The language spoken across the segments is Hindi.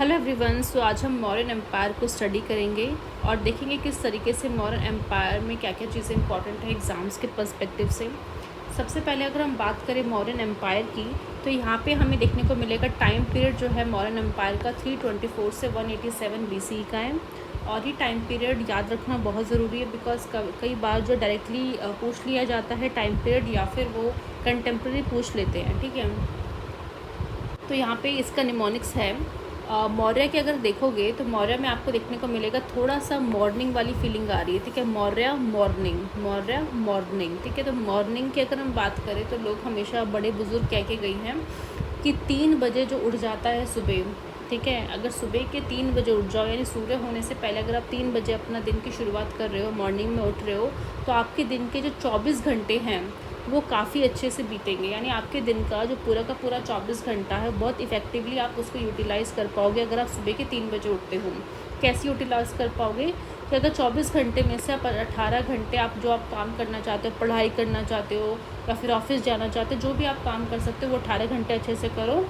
Hello everyone. सो आज हम मौर्यन एम्पायर को स्टडी करेंगे और देखेंगे किस तरीके से मौर्यन एम्पायर में क्या क्या चीज़ें इंपॉर्टेंट है एग्ज़ाम्स के पर्सपेक्टिव से। सबसे पहले अगर हम बात करें मौर्यन एम्पायर की, तो यहाँ पे हमें देखने को मिलेगा टाइम पीरियड जो है मौर्यन एम्पायर का 324 से 187 BC का है। और ये टाइम पीरियड याद रखना बहुत ज़रूरी है बिकॉज कई बार जो डायरेक्टली पूछ लिया जाता है टाइम पीरियड या फिर वो कंटेम्प्रेरी पूछ लेते हैं। ठीक है, तो यहाँ पे इसका निमोनिक्स है मौर्य के। अगर देखोगे तो मौर्य में आपको देखने को मिलेगा थोड़ा सा मॉर्निंग वाली फीलिंग आ रही है। ठीक है, मौर्य मॉर्निंग, मौर्य मॉर्निंग। ठीक है, तो मॉर्निंग की अगर हम बात करें तो लोग हमेशा बड़े बुजुर्ग कह के गई हैं कि 3 बजे जो उठ जाता है सुबह, ठीक है, अगर सुबह के 3 बजे उठ जाओ यानी सूर्य होने से पहले अगर आप 3 बजे अपना दिन की शुरुआत कर रहे हो, मॉर्निंग में उठ रहे हो, तो आपके दिन के जो 24 घंटे हैं वो काफ़ी अच्छे से बीतेंगे। यानी आपके दिन का जो पूरा का पूरा 24 घंटा है बहुत इफ़ेक्टिवली आप उसको यूटिलाइज़ कर पाओगे अगर आप सुबह के 3 बजे उठते हो। कैसे यूटिलाइज़ कर पाओगे कि अगर 24 घंटे में से आप 18 घंटे आप जो आप काम करना चाहते हो, पढ़ाई करना चाहते हो या फिर ऑफिस जाना चाहते हो, जो भी आप काम कर सकते हो वो 18 घंटे अच्छे से करो।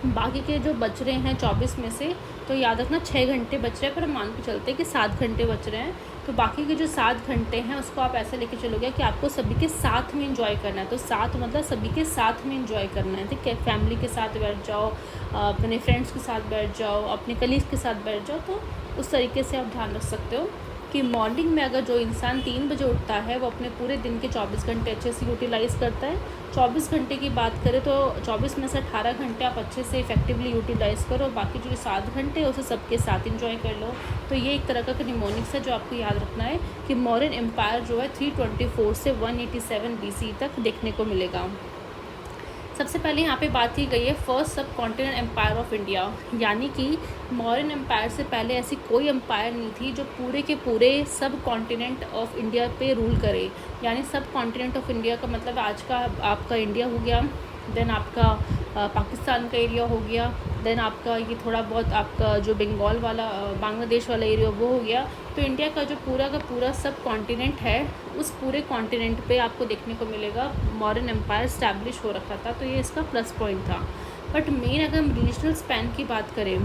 बाकी के जो बच रहे हैं 24 में से, तो याद रखना 6 घंटे बच रहे हैं, पर हम मान के चलते हैं कि 7 घंटे बच रहे हैं। तो बाकी के जो 7 घंटे हैं उसको आप ऐसे लेके चलोगे कि आपको सभी के साथ में इंजॉय करना है। तो साथ मतलब सभी के साथ में इंजॉय करना है। ठीक है, फैमिली के साथ बैठ जाओ, अपने फ्रेंड्स के साथ बैठ जाओ, अपने कलीग्स के साथ बैठ जाओ। तो उस तरीके से आप ध्यान रख सकते हो कि मॉर्निंग में अगर जो इंसान 3 बजे उठता है वो अपने पूरे दिन के 24 घंटे अच्छे से यूटिलाइज़ करता है। 24 घंटे की बात करें तो 24 में से 18 घंटे आप अच्छे से इफेक्टिवली यूटिलाइज़ करो, बाकी जो 7 घंटे है उसे सबके साथ इंजॉय कर लो। तो ये एक तरह का निमोनिक्स है जो आपको याद रखना है कि मौर्यन एम्पायर जो है 324 से 187 BC तक देखने को मिलेगा। सबसे पहले यहाँ पे बात की गई है फर्स्ट सब कॉन्टिनेंट एम्पायर ऑफ इंडिया, यानी कि मौर्यन एम्पायर से पहले ऐसी कोई एम्पायर नहीं थी जो पूरे के पूरे सब कॉन्टिनेंट ऑफ इंडिया पे रूल करे। यानी सब कॉन्टिनेंट ऑफ इंडिया का मतलब आज का आपका इंडिया हो गया, देन आपका पाकिस्तान का एरिया हो गया, देन आपका ये थोड़ा बहुत आपका जो बंगाल वाला बांग्लादेश वाला एरिया वो हो गया। तो इंडिया का जो पूरा का पूरा सब कॉन्टिनेंट है उस पूरे कॉन्टिनेंट पे आपको देखने को मिलेगा मॉर्यन एम्पायर स्टैब्लिश हो रखा था। तो ये इसका प्लस पॉइंट था। बट मेन अगर हम रीजनल स्पैन की बात करें,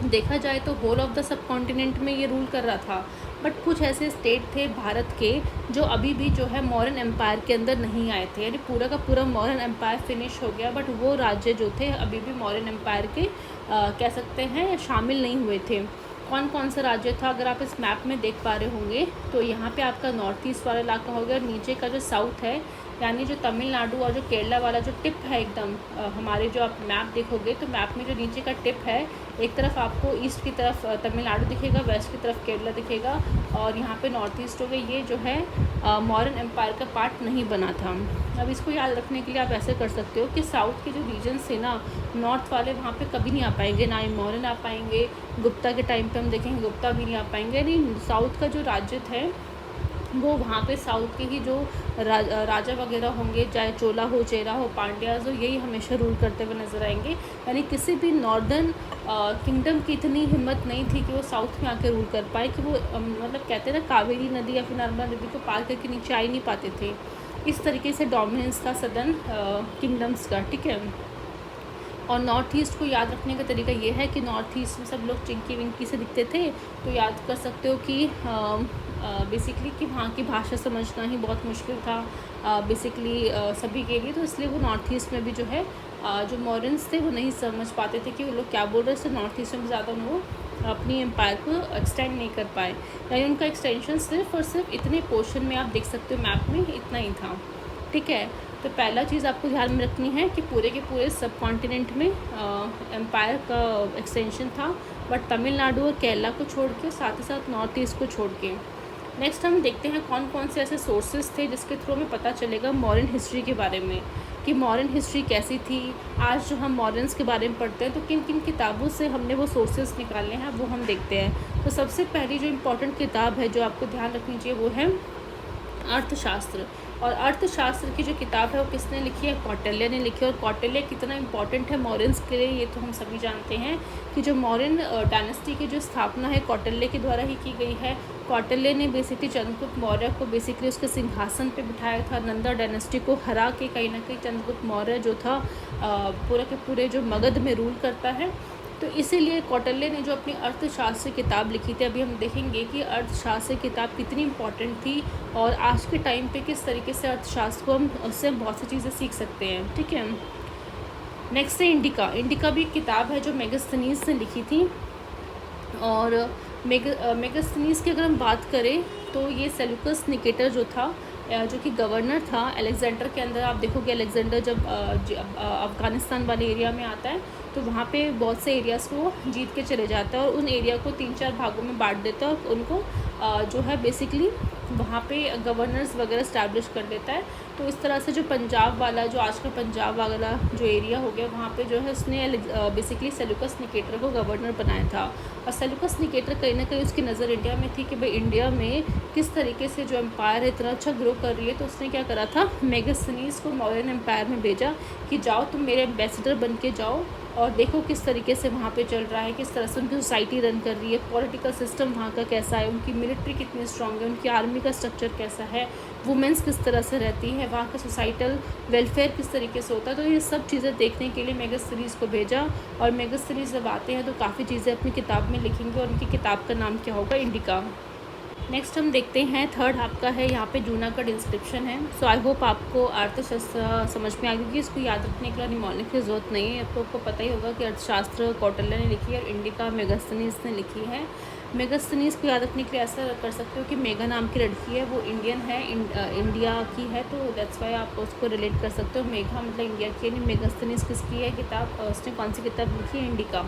देखा जाए तो whole of the subcontinent में ये रूल कर रहा था। बट कुछ ऐसे स्टेट थे भारत के जो अभी भी जो है मौर्यन एम्पायर के अंदर नहीं आए थे, यानी पूरा का पूरा मौर्यन एम्पायर फिनिश हो गया बट वो राज्य जो थे अभी भी मौर्यन एम्पायर के कह सकते हैं शामिल नहीं हुए थे। कौन कौन सा राज्य था अगर आप इस मैप में देख पा रहे होंगे तो यहाँ पे आपका नॉर्थ ईस्ट वाला इलाका हो गया, और नीचे का जो साउथ है यानी जो तमिलनाडु और जो केरला वाला जो टिप है एकदम हमारे जो आप मैप देखोगे तो मैप में जो नीचे का टिप है, एक तरफ आपको ईस्ट की तरफ तमिलनाडु दिखेगा, वेस्ट की तरफ केरला दिखेगा, और यहाँ पे नॉर्थ ईस्ट हो गया। ये जो है मौर्यन एम्पायर का पार्ट नहीं बना था। अब इसको याद रखने के लिए आप ऐसे कर सकते हो कि साउथ के जो रीजन्स थे ना, नॉर्थ वाले वहाँ पे कभी नहीं आ पाएंगे, ना ही मौर्यन आ पाएंगे। गुप्ता के टाइम पे हम देखेंगे गुप्ता भी नहीं आ पाएंगे। यानी साउथ का जो राज्य थे वो वहाँ पे साउथ के ही जो राजा वगैरह होंगे, चाहे चोला हो, चेरा हो, पांड्याज हो, यही हमेशा रूल करते हुए नजर आएंगे। यानी किसी भी नॉर्दर्न किंगडम की इतनी हिम्मत नहीं थी कि वो साउथ में आके रूल कर पाए कि वो मतलब कहते हैं ना कावेरी नदी या फिर नर्मदा नदी को पार करके नीचे आ ही नहीं पाते थे। इस तरीके से डोमिनेंस था सदर्न किंगडम्स का। ठीक है, और नॉर्थ ईस्ट को याद रखने का तरीका ये है कि नॉर्थ ईस्ट में सब लोग चिंकी विंकी से दिखते थे। तो याद कर सकते हो कि बेसिकली कि वहाँ की भाषा समझना ही बहुत मुश्किल था बेसिकली सभी के लिए। तो इसलिए वो नॉर्थ ईस्ट में भी जो है जो मॉर्यंस थे वो नहीं समझ पाते थे कि वो लोग क्या बोल रहे थे। नॉर्थ ईस्ट में ज़्यादा वो अपनी एम्पायर को एक्सटेंड नहीं कर पाए, यानी उनका एक्सटेंशन सिर्फ और सिर्फ इतने पोर्शन में आप देख सकते हो मैप में इतना ही था। ठीक है, तो पहला चीज़ आपको ध्यान में रखनी है कि पूरे के पूरे सब कॉन्टिनेंट में एम्पायर का एक्सटेंशन था, बट तमिलनाडु और केरला को छोड़ के, साथ ही साथ नॉर्थ ईस्ट को छोड़ के। नेक्स्ट हम देखते हैं कौन कौन से ऐसे सोर्सेज थे जिसके थ्रू हमें पता चलेगा मॉर्यन हिस्ट्री के बारे में कि मॉर्यन हिस्ट्री कैसी थी। आज जो हम मॉर्यंस के बारे में पढ़ते हैं तो किन किन किताबों से हमने वो सोर्सेज निकाले हैं वो हम देखते हैं। तो सबसे पहली जो इम्पोर्टेंट किताब है जो आपको ध्यान रखनी चाहिए वो है अर्थशास्त्र। और अर्थशास्त्र की जो किताब है वो किसने लिखी है? कौटिल्य ने लिखी है। और कौटिल्य कितना इम्पोर्टेंट है मौर्यंस के लिए ये तो हम सभी जानते हैं कि जो मौर्यन डायनेस्टी की जो स्थापना है कौटिल्य के द्वारा ही की गई है। कौटिल्य ने बेसिकली चंद्रगुप्त मौर्य को बेसिकली उसके सिंहासन पे बिठाया था। नंदा डायनेस्टी को हरा के कहीं ना कहीं चंद्रगुप्त मौर्य जो था पूरे के पूरे जो मगध में रूल करता है। तो इसीलिए कौटिल्य ने जो अपनी अर्थशास्त्र किताब लिखी थी, अभी हम देखेंगे कि अर्थशास्त्र किताब कितनी इम्पोर्टेंट थी और आज के टाइम पे किस तरीके से अर्थशास्त्र को हम उससे बहुत सी चीज़ें सीख सकते हैं। ठीक है, नेक्स्ट है इंडिका। इंडिका भी एक किताब है जो मेगास्थनीज ने लिखी थी। और मेगास्थनीज की अगर हम बात करें तो ये सेल्यूकस निकेटर जो था, जो कि गवर्नर था अलेक्जेंडर के अंदर। आप देखोगे अलेक्जेंडर जब अफ़गानिस्तान वाले एरिया में आता है तो वहाँ पे बहुत से एरियाज़ को जीत के चले जाता है और उन एरिया को 3-4 भागों में बांट देता है और उनको जो है बेसिकली वहाँ पे गवर्नर्स वगैरह इस्टेब्लिश कर देता है। तो इस तरह से जो पंजाब वाला, जो आज का पंजाब वाला जो एरिया हो गया, वहाँ पे जो है उसने बेसिकली सेल्यूकस निकेटर को गवर्नर बनाया था। और सेल्यूकस निकेटर कहीं ना कहीं उसकी नज़र इंडिया में थी कि भाई इंडिया में किस तरीके से जो एम्पायर इतना अच्छा ग्रो कर रही है। तो उसने क्या करा था, मेगास्थनीज को मौर्यन एम्पायर में भेजा कि जाओ तुम मेरे एम्बेसडर बन के जाओ और देखो किस तरीके से वहाँ पे चल रहा है, किस तरह से उनकी सोसाइटी रन कर रही है, पॉलिटिकल सिस्टम वहाँ का कैसा है, उनकी मिलिट्री कितनी स्ट्रांग है, उनकी आर्मी का स्ट्रक्चर कैसा है, वुमेंस किस तरह से रहती है, वहाँ का सोसाइटल वेलफेयर किस तरीके से होता है। तो ये सब चीज़ें देखने के लिए मेगास्थनीज को भेजा और मेगास्थनीज जब आते हैं तो काफ़ी चीज़ें अपनी किताब में लिखेंगे और उनकी किताब का नाम क्या होगा, इंडिका। नेक्स्ट हम देखते हैं थर्ड आपका है यहाँ पे जूनागढ़ इंस्क्रिप्शन है। सो आई होप आपको अर्थशास्त्र समझ में आ गई कि इसको याद रखने के लिए निमोनिक की ज़रूरत नहीं है। आपको पता ही होगा कि अर्थशास्त्र कौटिल्य ने लिखी है और इंडिका मेगास्थनीज ने लिखी है। मेगास्थनीज को याद रखने के लिए ऐसा कर सकते हो कि मेगा नाम की लड़की है, वो इंडियन है, इंडिया की है, तो दैट्स वाई आप उसको रिलेट कर सकते हो। मेगा मतलब इंडिया की, यानी मेगास्थनीज किसकी है किताब, उसने कौन सी किताब लिखी है, इंडिका।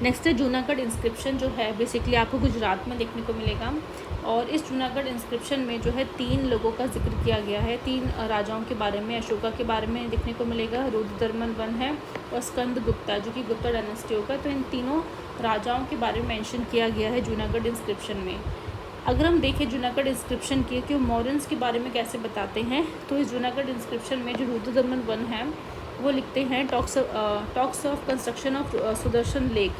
नेक्स्ट है जूनागढ़ इंस्क्रिप्शन, जो है बेसिकली आपको गुजरात में देखने को मिलेगा। और इस जूनागढ़ इंस्क्रिप्शन में जो है 3 लोगों का जिक्र किया गया है, 3 राजाओं के बारे में, अशोका के बारे में देखने को मिलेगा, रुद्रदमन वन है और स्कंद गुप्ता जो कि गुप्ता डायनेस्टी होगा। तो इन तीनों राजाओं के बारे में मेंशन किया गया है जूनागढ़ इंस्क्रिप्शन में। अगर हम देखें जूनागढ़ इंस्क्रिप्शन की कि मॉडर्न्स के बारे में कैसे बताते हैं, तो इस जूनागढ़ इंस्क्रिप्शन में जो रुद्रदमन वन है वो लिखते हैं talks of construction of Sudarshan lake.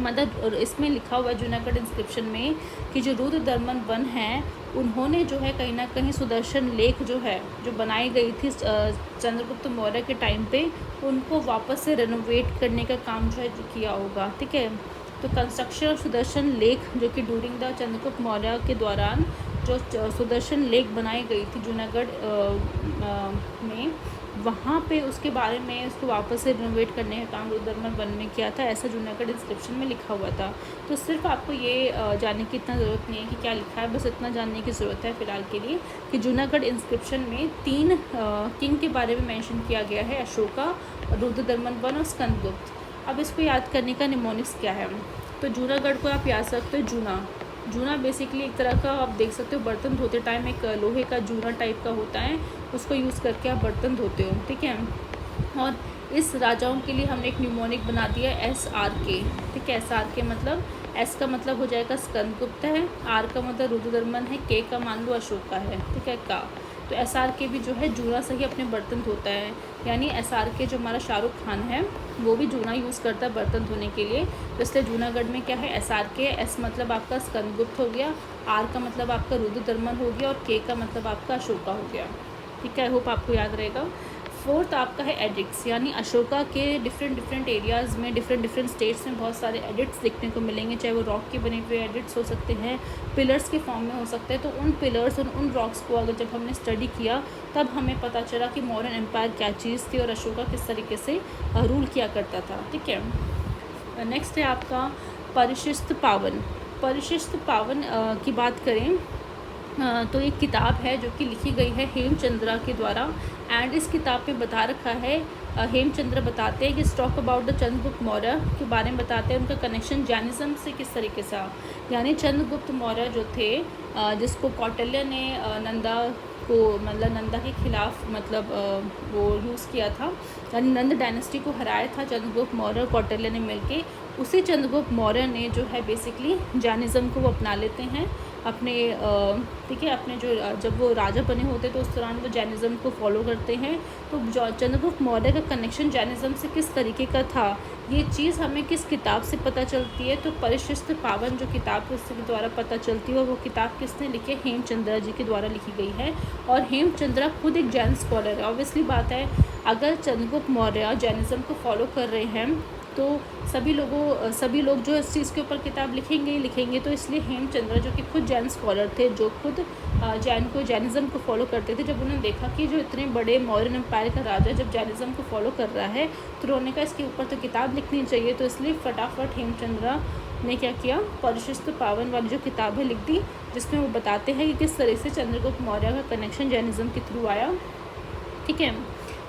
मतलब इसमें लिखा हुआ है जूनागढ़ इंस्क्रिप्शन में कि जो रुद्रदमन वन है उन्होंने जो है कहीं ना कहीं सुदर्शन लेक जो है, जो बनाई गई थी चंद्रगुप्त मौर्य के टाइम पे, उनको वापस से रेनोवेट करने का काम जो है किया होगा। ठीक है, तो कंस्ट्रक्शन ऑफ सुदर्शन लेक जो कि ड्यूरिंग द चंद्रगुप्त मौर्य के दौरान जो सुदर्शन लेक बनाई गई थी जूनागढ़ में, वहाँ पे उसके बारे में उसको वापस से रिनोवेट करने का काम रुद्रदमन वन ने किया था, ऐसा जूनागढ़ इंस्क्रिप्शन में लिखा हुआ था। तो सिर्फ आपको ये जानने की इतना ज़रूरत नहीं है कि क्या लिखा है, बस इतना जानने की ज़रूरत है फ़िलहाल के लिए कि जूनागढ़ इंस्क्रिप्शन में 3 किंग के बारे में मेंशन किया गया है, अशोका, रुद्रदमन वन और स्कंदगुप्त। अब इसको याद करने का निमोनिक्स क्या है, तो जूनागढ़ को आप याद सकते हो जूना बेसिकली एक तरह का आप देख सकते हो बर्तन धोते टाइम एक लोहे का जूना टाइप का होता है, उसको यूज़ करके आप बर्तन धोते हो। ठीक है, और इस राजाओं के लिए हमने एक न्यूमोनिक बना दिया SRK। ठीक है, SRK मतलब S का मतलब हो जाएगा स्कंदगुप्त है, R का मतलब रुद्रदमन है, K का मान लो अशोका है। ठीक है, का तो SRK भी जो है जूना से ही अपने बर्तन धोता है, यानी SRK जो हमारा शाहरुख खान है वो भी जूना यूज़ करता है बर्तन धोने के लिए। तो इसलिए जूनागढ़ में क्या है, SRK, S मतलब आपका स्कंदगुप्त हो गया, R का मतलब आपका रुद्रदमन हो गया और K का मतलब आपका अशोका हो गया। ठीक है, आई होप आपको याद रहेगा। फोर्थ आपका है एडिक्ट्स, यानी अशोका के डिफरेंट एरियाज़ में डिफरेंट स्टेट्स में बहुत सारे एडिक्ट्स देखने को मिलेंगे, चाहे वो रॉक के बने हुए एडिक्ट्स हो सकते हैं, पिलर्स के फॉर्म में हो सकते हैं। तो उन पिलर्स और उन रॉक्स को अगर जब हमने स्टडी किया तब हमें पता चला कि मौर्यन एम्पायर क्या चीज़ थी और अशोका किस तरीके से रूल किया करता था। ठीक है, नेक्स्ट है आपका परिशिष्ट पावन। परिशिष्ट पावन की बात करें तो एक किताब है जो कि लिखी गई है हेमचंद्रा के द्वारा, एंड इस किताब में बता रखा है, हेमचंद्र बताते हैं कि talk about the Chandragupta Maurya के बारे में बताते हैं, उनका कनेक्शन जैनिज़्म से किस तरीके से, यानी चंद्रगुप्त मौर्य जो थे जिसको कौटिल्य ने नंदा को मतलब नंदा के खिलाफ मतलब वो यूज़ किया था, यानी नंद डायनेस्टी को हराया था चंद्रगुप्त मौर्य और कौटिल्य ने मिलके। उसी चंद्रगुप्त मौर्य ने जो है बेसिकली जैनिज़्म को वो अपना लेते हैं अपने ठीक है, अपने जो जब वो राजा बने होते तो उस दौरान वो जैनिज़्म को फॉलो करते हैं। तो चंद्रगुप्त मौर्य का कनेक्शन जैनिज़्म से किस तरीके का था, ये चीज़ हमें किस किताब से पता चलती है, तो परिशिष्ट पावन जो किताब उसके द्वारा पता चलती है, और वो किताब किसने लिखी है, हेमचंद्रा जी के द्वारा लिखी गई है। और हेमचंद्रा खुद एक जैन स्कॉलर है। ऑब्वियसली बात है, अगर चंद्रगुप्त मौर्य जैनिज़्म को फॉलो कर रहे हैं तो सभी लोग जो इस चीज़ के ऊपर किताब लिखेंगे। तो इसलिए हेमचंद्र जो कि खुद जैन स्कॉलर थे, जो खुद जैनिज़्म को फॉलो करते थे, जब उन्होंने देखा कि जो इतने बड़े मौर्यन एम्पायर का राजा जब जैनिज़्म को फॉलो कर रहा है, तो उन्होंने कहा इसके ऊपर तो किताब लिखनी चाहिए। तो इसलिए फटाफट हेमचंद्र ने क्या किया, परिशिष्ट पावन वाली जो किताब है लिख दी, जिसमें वो बताते हैं कि किस तरह से चंद्रगुप्त मौर्य का कनेक्शन जैनिज़्म के थ्रू आया। ठीक है,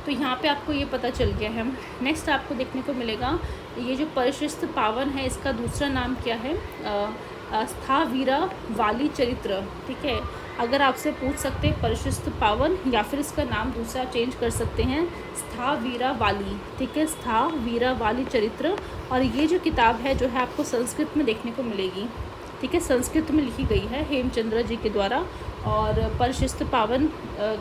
तो यहाँ पे आपको ये पता चल गया है। नेक्स्ट आपको देखने को मिलेगा ये जो परिशिष्ट पावन है, इसका दूसरा नाम क्या है, स्थावीरा वाली चरित्र। ठीक है, अगर आपसे पूछ सकते हैं परिशिष्ट पावन या फिर इसका नाम दूसरा चेंज कर सकते हैं, स्थावीरा वाली। ठीक है, स्थावीरा वाली चरित्र। और ये जो किताब है जो है आपको संस्कृत में देखने को मिलेगी। ठीक है, संस्कृत में लिखी गई है हेमचंद्र जी के द्वारा। और परिशिष्ट पावन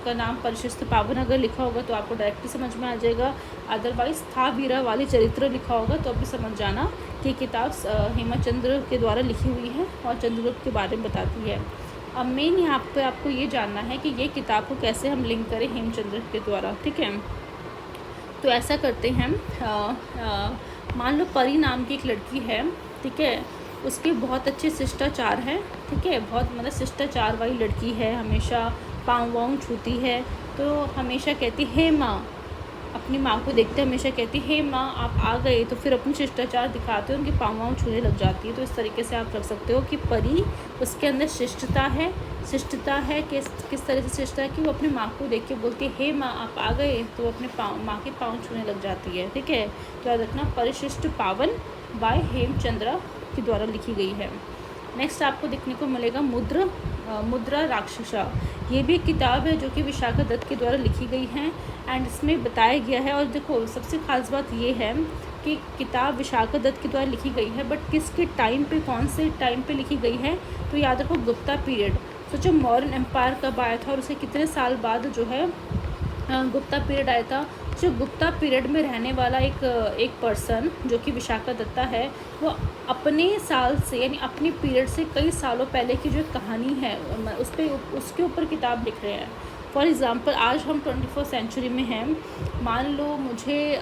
का नाम परिशिष्ट पावन अगर लिखा होगा तो आपको डायरेक्टली समझ में आ जाएगा, अदरवाइज स्थावीरा वाली चरित्र लिखा होगा तो अभी समझ जाना कि किताब हेमचंद्र के द्वारा लिखी हुई है और चंद्रगुप्त के बारे में बताती है। अब मेन यहाँ पे आपको ये जानना है कि ये किताब को कैसे हम लिंक करें हेमचंद्र के द्वारा। ठीक है, तो ऐसा करते हैं, मान लो परी नाम की एक लड़की है। ठीक है, उसके बहुत अच्छे शिष्टाचार हैं। ठीक है, बहुत मतलब शिष्टाचार वाली लड़की है, हमेशा पाँव वाँव छूती है। तो हमेशा कहती हे माँ, अपनी माँ को देखते हमेशा कहती हे माँ आप आ गए, तो फिर अपनी शिष्टाचार दिखाते हो, उनके पाँव वाँव छूने लग जाती है। तो इस तरीके से आप रख सकते हो कि परी, उसके अंदर शिष्टता है किस तरह से शिष्टता है कि वो अपनी माँ को देख के बोलती है हे माँ आप आ गए, तो वो अपने माँ के पाँव छूने लग जाती है। ठीक है, तो याद रखना परिशिष्ट पावन बाय हेमचंद्र के द्वारा लिखी गई है। नेक्स्ट आपको देखने को मिलेगा मुद्रा राक्षसा। ये भी एक किताब है जो कि विशाखा दत्त के द्वारा लिखी गई है एंड इसमें बताया गया है। और देखो सबसे खास बात ये है कि किताब विशाखा दत्त के द्वारा लिखी गई है, बट किसके टाइम पे, कौन से टाइम पे लिखी गई है, तो याद रखो गुप्ता पीरियड। सोचो मॉडर्न एम्पायर कब आया था और उसके कितने साल बाद जो है गुप्ता पीरियड आया था। जो गुप्ता पीरियड में रहने वाला एक पर्सन जो कि विशाखा दत्ता है, वो अपने साल से यानी अपनी पीरियड से कई सालों पहले की जो कहानी है उसके ऊपर किताब लिख रहे हैं। फॉर एग्ज़ाम्पल आज हम 21st सेंचुरी में हैं, मान लो मुझे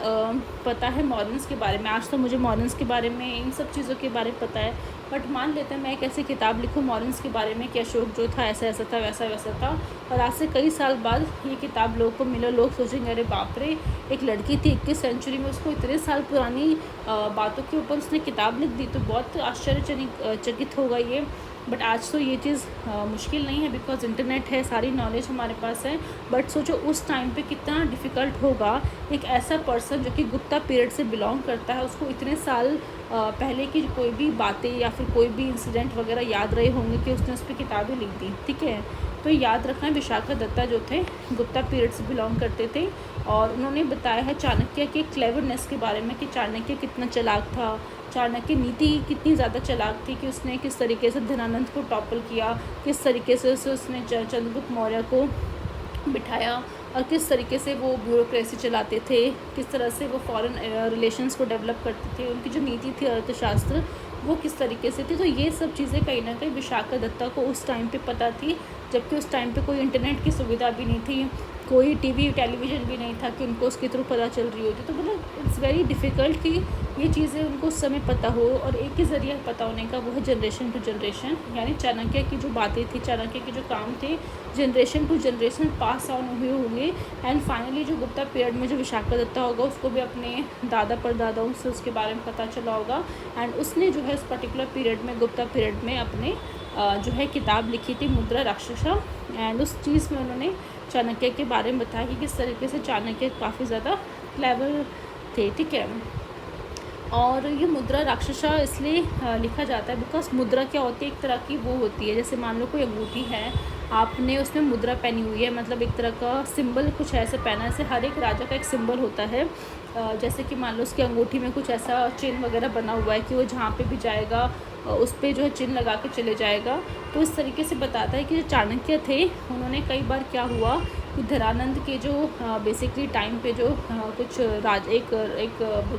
पता है मॉडर्न्स के बारे में, आज तो मुझे मॉडर्न्स के बारे में इन सब चीज़ों के बारे में पता है, बट मान लेते हैं मैं एक ऐसी किताब लिखूँ मॉडर्न्स के बारे में कि अशोक जो था ऐसा ऐसा था वैसा था, और आज से कई साल बाद ये किताब लोगों को मिला, लोग सोचेंगे अरे बाप रे, एक लड़की थी 21 सेंचुरी में, उसको इतने साल पुरानी बातों के ऊपर उसने किताब लिख दी, तो बहुत आश्चर्यचकित होगा ये। बट आज तो ये चीज़ मुश्किल नहीं है बिकॉज इंटरनेट है, सारी नॉलेज हमारे पास है। बट सोचो उस टाइम पे कितना डिफ़िकल्ट होगा एक ऐसा पर्सन जो कि गुप्ता पीरियड से बिलोंग करता है, उसको इतने साल पहले की कोई भी बातें या फिर कोई भी इंसिडेंट वगैरह याद रहे होंगे कि उसने उस पर किताबें लिख दी। ठीक है, तो याद रखना विशाखा दत्ता जो थे गुप्ता पीरियड से बिलोंग करते थे और उन्होंने बताया है चाणक्य के क्लेवरनेस के बारे में कि चाणक्य कितना चालाक था, चाणक्य नीति कितनी ज़्यादा चालाक थी कि उसने किस तरीके से धनानंद को टॉपल किया, किस तरीके से उसने चंद्रगुप्त मौर्य को बिठाया और किस तरीके से वो ब्यूरोक्रेसी चलाते थे, किस तरह से वो फॉरेन रिलेशंस को डेवलप करते थे, उनकी जो नीति थी अर्थशास्त्र वो किस तरीके से थी। तो ये सब चीज़ें कहीं ना कहीं विशाखा दत्ता को उस टाइम पे पता थी, जबकि उस टाइम पे कोई इंटरनेट की सुविधा भी नहीं थी, कोई टीवी टेलीविज़न भी नहीं था कि उनको उसके थ्रू पता चल रही होती। तो मतलब इट्स वेरी डिफ़िकल्ट कि ये चीज़ें उनको उस समय पता हो, और एक ही ज़रिया पता होने का वो है जनरेशन टू जनरेशन, यानी चाणक्य की जो बातें थी, चाणक्य के जो काम थे, generation to generation pass on हुए होंगे। एंड फाइनली जो गुप्ता पीरियड में जो विशाखा दत्ता होगा उसको भी अपने दादा परदादाओं से उसके बारे में पता चला होगा एंड उसने जो है इस पर्टिकुलर पीरियड में गुप्ता पीरियड में अपने जो है किताब लिखी थी मुद्रा राक्षसा। एंड उस चीज़ में उन्होंने चाणक्य के बारे में बताया कि किस तरीके से चाणक्य काफ़ी ज़्यादा क्लेवर थे। ठीक है, और ये मुद्रा राक्षसा इसलिए लिखा जाता है बिकॉज मुद्रा क्या होती है, एक तरह की वो होती है, जैसे मान लो कोई अंगूठी है, आपने उसमें मुद्रा पहनी हुई है, मतलब एक तरह का सिंबल कुछ ऐसे पहना है, जैसे हर एक राजा का एक सिंबल होता है, जैसे कि मान लो उसकी अंगूठी में कुछ ऐसा चिन्ह वगैरह बना हुआ है कि वो जहाँ पे भी जाएगा उस पर जो है चिन्ह लगा के चले जाएगा। तो इस तरीके से बताता है कि जो चाणक्य थे उन्होंने कई बार क्या हुआ कि धनानंद के जो बेसिकली टाइम पे जो कुछ एक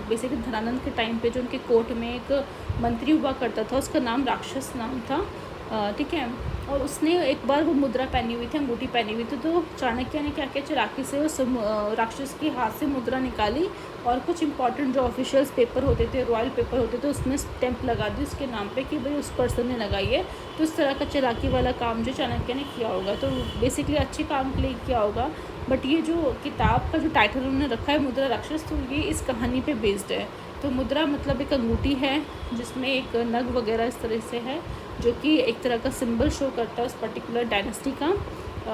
बेसिकली धनानंद के टाइम पे जो उनके कोर्ट में एक मंत्री हुआ करता था, उसका नाम राक्षस नाम था। ठीक है, और उसने एक बार वो मुद्रा पहनी हुई थी, अंगूठी पहनी हुई थी, तो चाणक्य ने क्या किया, चालाकी से उस राक्षस के हाथ से मुद्रा निकाली और कुछ इंपॉर्टेंट जो ऑफिशियल्स पेपर होते थे, रॉयल पेपर होते थे, उसमें स्टैंप लगा दी उसके नाम पे कि भाई उस पर्सन ने लगाई है। तो इस तरह का चालाकी वाला काम जो चाणक्य ने किया होगा, तो बेसिकली अच्छे काम के लिए किया होगा। बट ये जो किताब का जो टाइटल उन्होंने रखा है मुद्रा राक्षस, तो ये इस कहानी पे बेस्ड है। तो मुद्रा मतलब एक अंगूठी है जिसमें एक नग वगैरह इस तरह से है, जो कि एक तरह का सिंबल शो करता है उस पर्टिकुलर डायनेस्टी का।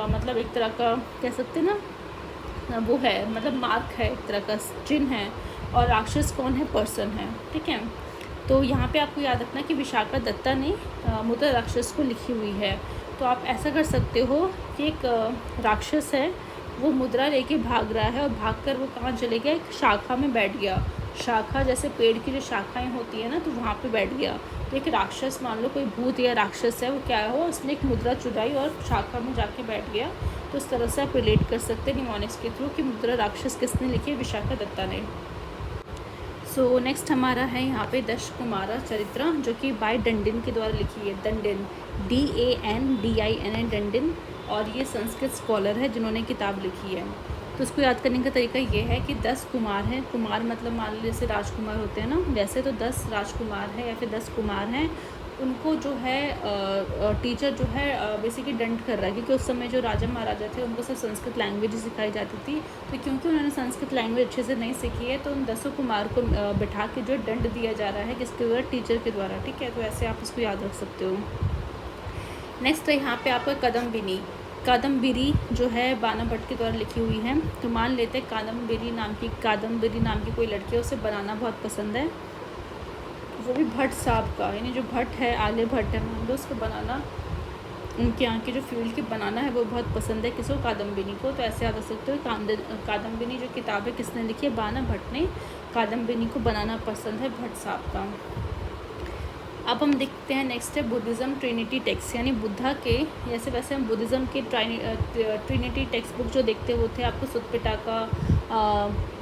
मतलब एक तरह का कह सकते हैं ना, वो है, मतलब मार्क है, एक तरह का चिन्ह है। और राक्षस कौन है, पर्सन है, ठीक है। तो यहाँ पे आपको याद रखना कि विशाखा दत्ता ने मुद्रा राक्षस को लिखी हुई है। तो आप ऐसा कर सकते हो कि एक राक्षस है, वो मुद्रा लेके भाग रहा है और भागकर वो कहाँ चले गया, एक शाखा में बैठ गया। शाखा जैसे पेड़ की जो शाखाएं होती है ना, तो वहाँ पे बैठ गया। तो एक राक्षस, मान लो कोई भूत या राक्षस है, वो क्या हो, उसने एक मुद्रा चुराई और शाखा में जाके बैठ गया। तो इस तरह से आप रिलेट कर सकते हैं निमोनिक्स के थ्रू कि मुद्रा राक्षस किसने लिखी है, विशाखा दत्ता ने। सो नेक्स्ट हमारा है यहाँ पे दशकुमारा चरित्र, जो कि बाय डंडिन के द्वारा लिखी है। डंडिन, DANDIN, डंडिन। और ये संस्कृत स्कॉलर है जिन्होंने किताब लिखी है। तो उसको याद करने का तरीका ये है कि 10 कुमार हैं। कुमार मतलब मान लो जैसे राजकुमार होते हैं ना, वैसे तो 10 राजकुमार हैं या फिर 10 कुमार हैं। उनको जो है टीचर जो है बेसिकली दंड कर रहा है, क्योंकि उस समय जो राजा महाराजा थे उनको सब संस्कृत लैंग्वेज सिखाई जाती थी। तो क्योंकि उन्होंने संस्कृत लैंग्वेज अच्छे से नहीं सीखी है, तो उन 10 कुमार को बिठा के जो दंड दिया जा रहा है, किसके द्वारा, टीचर के द्वारा, ठीक है। तो ऐसे आप इसको याद रख सकते हो। नेक्स्ट है यहाँ पे आपका कादम्बिनी। कादम्बिरी जो है बाना भट्ट के द्वारा लिखी हुई है। तो मान लेते हैं कादम्बिरी नाम की कोई लड़की है, उसे बनाना बहुत पसंद है, वो भी भट्ट साहब का, यानी जो भट्ट है, आलिया भट्ट है, मान लो उसको बनाना, उनके यहाँ के जो फील्ड की बनाना है वो बहुत पसंद है किसको, कादम्बिनी को। तो ऐसे याद रख सकते हो, कादम्बिनी जो किताब है किसने लिखी है, बाना भट्ट ने। कादम्बिनी को बनाना पसंद है भट्ट साहब का। अब हम देखते हैं नेक्स्ट है बुद्धिज़्म ट्रिनिटी टेक्स्ट, यानी बुद्धा के, जैसे वैसे हम बुद्धिज़्म के ट्रिनिटी टेक्स्ट बुक जो देखते वो थे आपको सुत पिटाका,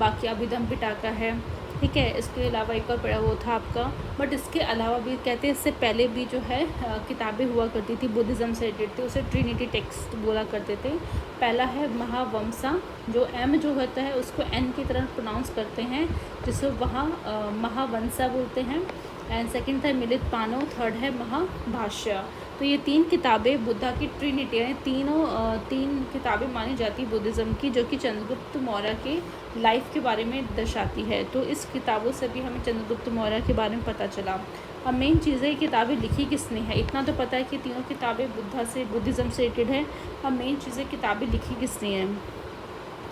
बाकी अभिधम पिटाका है, ठीक है। इसके अलावा एक और पढ़ा वो था आपका, बट इसके अलावा भी कहते हैं इससे पहले भी जो है किताबें हुआ करती थी बुद्धिज़्म से रिलेटेड, तो उसे ट्रिनिटी टेक्स्ट बोला करते थे। पहला है महावंसा, जो एम जो होता है उसको एन की तरह प्रोनाउंस करते हैं, जिसे वहाँ महावंसा बोलते हैं। एंड सेकंड था मिलित पानो, थर्ड है महाभाष्य। तो ये 3 किताबें बुद्धा की ट्रिनिटी, यानी तीन किताबें मानी जाती बुद्धिज़्म की, जो कि चंद्रगुप्त मौर्य के लाइफ के बारे में दर्शाती है। तो इस किताबों से भी हमें चंद्रगुप्त मौर्य के बारे में पता चला। अब मेन चीज़ है किताबें लिखी किसने है, इतना तो पता है कि तीनों किताबें बुद्धा से, बुद्धिज़्म से रिलेटेड है। अब मेन चीज़ें किताबें लिखी किसने हैं,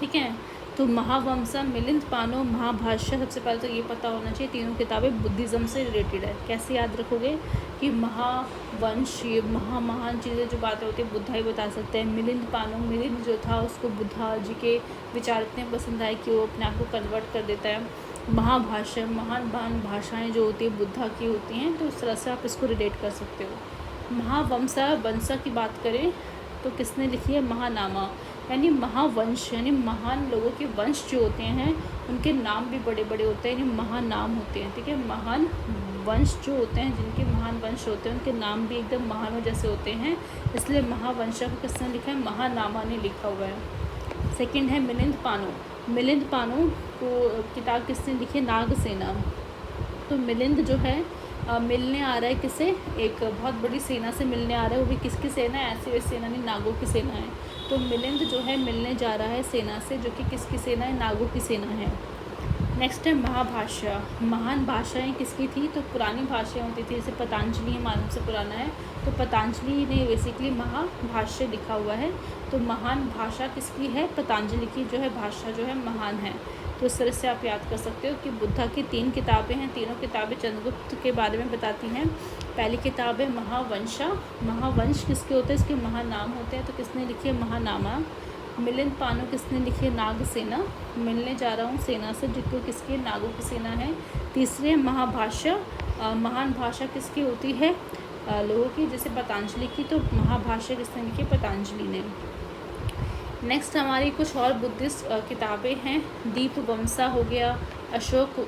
ठीक है। तो महावंशा, मिलिंद पानो, महाभाष्य, सबसे पहले तो ये पता होना चाहिए तीनों किताबें बुद्धिज़्म से रिलेटेड है। कैसे याद रखोगे कि महावंश, ये महान चीज़ें जो बातें होती है बुद्धा ही बता सकते हैं। मिलिंद पानो, मिलिंद जो था उसको बुद्धा जी के विचार इतने पसंद आए कि वो अपने आप को कन्वर्ट कर देता है। महाभाष्य, महान भाषाएँ जो होती है बुद्धा की होती हैं, तो इस तरह से आप इसको रिलेट कर सकते हो। महावंशा, वंशा की बात करें तो किसने लिखी है, महानामा, यानी महावंश, यानी महान लोगों के वंश जो होते हैं उनके नाम भी बड़े बड़े होते हैं, यानी महान नाम होते हैं, ठीक है। महान वंश जो होते हैं, जिनके महान वंश होते हैं, उनके नाम भी एकदम महानों जैसे होते हैं, इसलिए महावंशा को किसने लिखा है, महानामा ने लिखा हुआ है। सेकंड है मिलिंद पानो। मिलिंद पानो को किताब किसने लिखी है, नागसेना। तो मिलिंद जो है मिलने आ रहा है किसे, एक बहुत बड़ी सेना से मिलने आ रहा है, वो भी किसकी सेना है, ऐसी वैसी सेना नहीं, नागों की सेना है। तो मिलिंद जो है मिलने जा रहा है सेना से, जो कि किसकी सेना है, नागों की सेना है। नेक्स्ट है महाभाष्य। महान भाषाएं किसकी थी, तो पुरानी भाषाएं होती थी, जैसे पतंजलि मानव से पुराना है, तो पतंजलि ने बेसिकली महाभाष्य लिखा हुआ है। तो महान भाषा किसकी है, पतंजलि की जो है भाषा जो है महान है। तो इस तरह से आप याद कर सकते हो कि बुद्धा की 3 किताबें हैं, तीनों किताबें चंद्रगुप्त के बारे में बताती हैं। पहली किताब है महावंशा। महावंश किसके होते हैं, इसके महानाम होते हैं, तो किसने लिखी है, महानामा। मिलिंद पानो किसने लिखी है, नागसेना, मिलने जा रहा हूँ सेना से, जो किसकी, नागों की सेना है। तीसरे महाभाष्य, महान भाषा किसकी होती है, लोगों की, जैसे पतंजलि की। तो महाभाष्य किसने लिखी, पतंजलि ने। नेक्स्ट हमारी कुछ और बुद्धिस्ट किताबें हैं। दीपवंसा हो गया, अशोक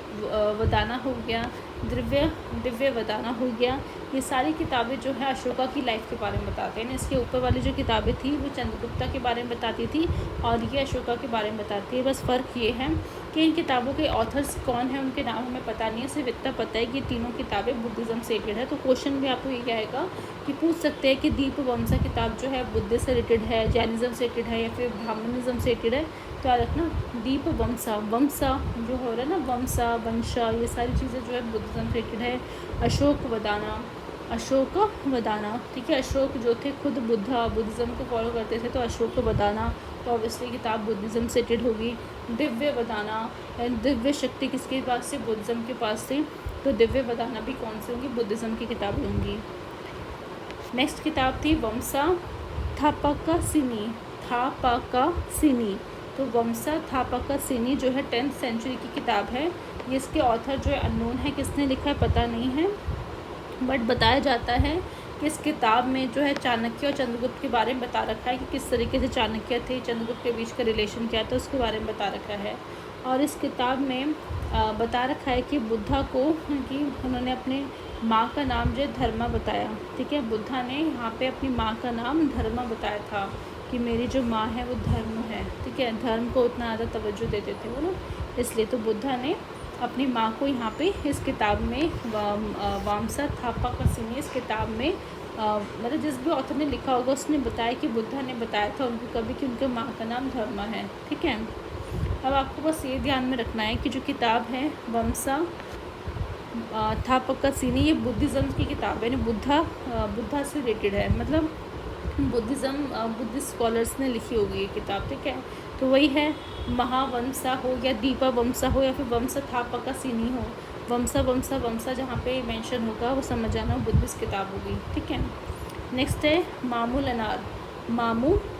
वदाना हो गया, दिव्य वदाना हो गया। ये सारी किताबें जो है अशोका की लाइफ के बारे में बताते हैं। इसके ऊपर वाली जो किताबें थी वो चंद्रगुप्ता के बारे में बताती थी और ये अशोका के बारे में बताती है। बस फ़र्क ये है कि इन किताबों के ऑथर्स कौन हैं, उनके नाम हमें पता नहीं है, सिर्फ इतना पता है कि तीनों किताबें बुद्धिज़्म से रिलेटेड है। तो क्वेश्चन भी आपको ये आएगा कि पूछ सकते हैं कि दीपवंसा किताब जो है बुद्ध से रिलेटेड है, जैनिज़्म से रिलेटेड है या फिर ब्राह्मणिज़्म से रिलेटेड है। तो याद रखना दीपवंसा, वंसा जो हो रहा है ना, वंसा वंशा, ये सारी चीज़ें जो है बुद्धिज़्म से रिलेटेड है। अशोक वदाना, ठीक है। अशोक जो थे खुद बुद्धिज़्म को फॉलो करते थे, तो अशोक वदाना तो ऑब्वियसली किताब बुद्धिज़्म से रिलेटेड होगी। दिव्य वदाना, दिव्य शक्ति किसके पास से, बुद्धिज़्म के पास से, तो दिव्य वदाना भी कौन सी होंगी, बुद्धिज़्म की किताबें होंगी। नेक्स्ट किताब थी वंसा थापाकासिनी। तो वंसा थापाकासिनी जो है 10th सेंचुरी की किताब है। ये इसके ऑथर जो है अननोन है, किसने लिखा है पता नहीं है, बट बताया जाता है कि इस किताब में जो है चाणक्य और चंद्रगुप्त के बारे में बता रखा है कि किस तरीके से चाणक्य थे, चंद्रगुप्त के बीच का रिलेशन क्या था, उसके बारे में बता रखा है। और इस किताब में बता रखा है कि बुद्धा को, कि उन्होंने अपने माँ का नाम जो है धर्मा बताया, ठीक है। बुद्धा ने यहाँ पे अपनी माँ का नाम धर्मा बताया था कि मेरी जो माँ है वो धर्म है, ठीक है। धर्म को उतना ज़्यादा तवज्जो देते थे वो ना, इसलिए तो बुद्धा ने अपनी माँ को यहाँ पे इस किताब में वामसा थापाकासिनी इस किताब में मतलब जिस भी ऑथर ने लिखा होगा उसने बताया कि बुद्धा ने बताया था उनको कभी कि उनके माँ का नाम धर्मा है, ठीक है। अब आपको बस ये ध्यान में रखना है कि जो किताब है वंसा थापाकासिनी ये बुद्धिज़्म की किताब है, बुद्धा से रिलेटेड है, मतलब बुद्धिस्ट स्कॉलर्स ने लिखी होगी ये किताब, ठीक है। तो वही है महावंसा हो या दीपवंसा हो या फिर वंसा थापाकासिनी हो, वंसा जहाँ पे मेंशन होगा वो समझ जाना बुद्धिस्ट किताब होगी, ठीक है। नेक्स्ट है मामू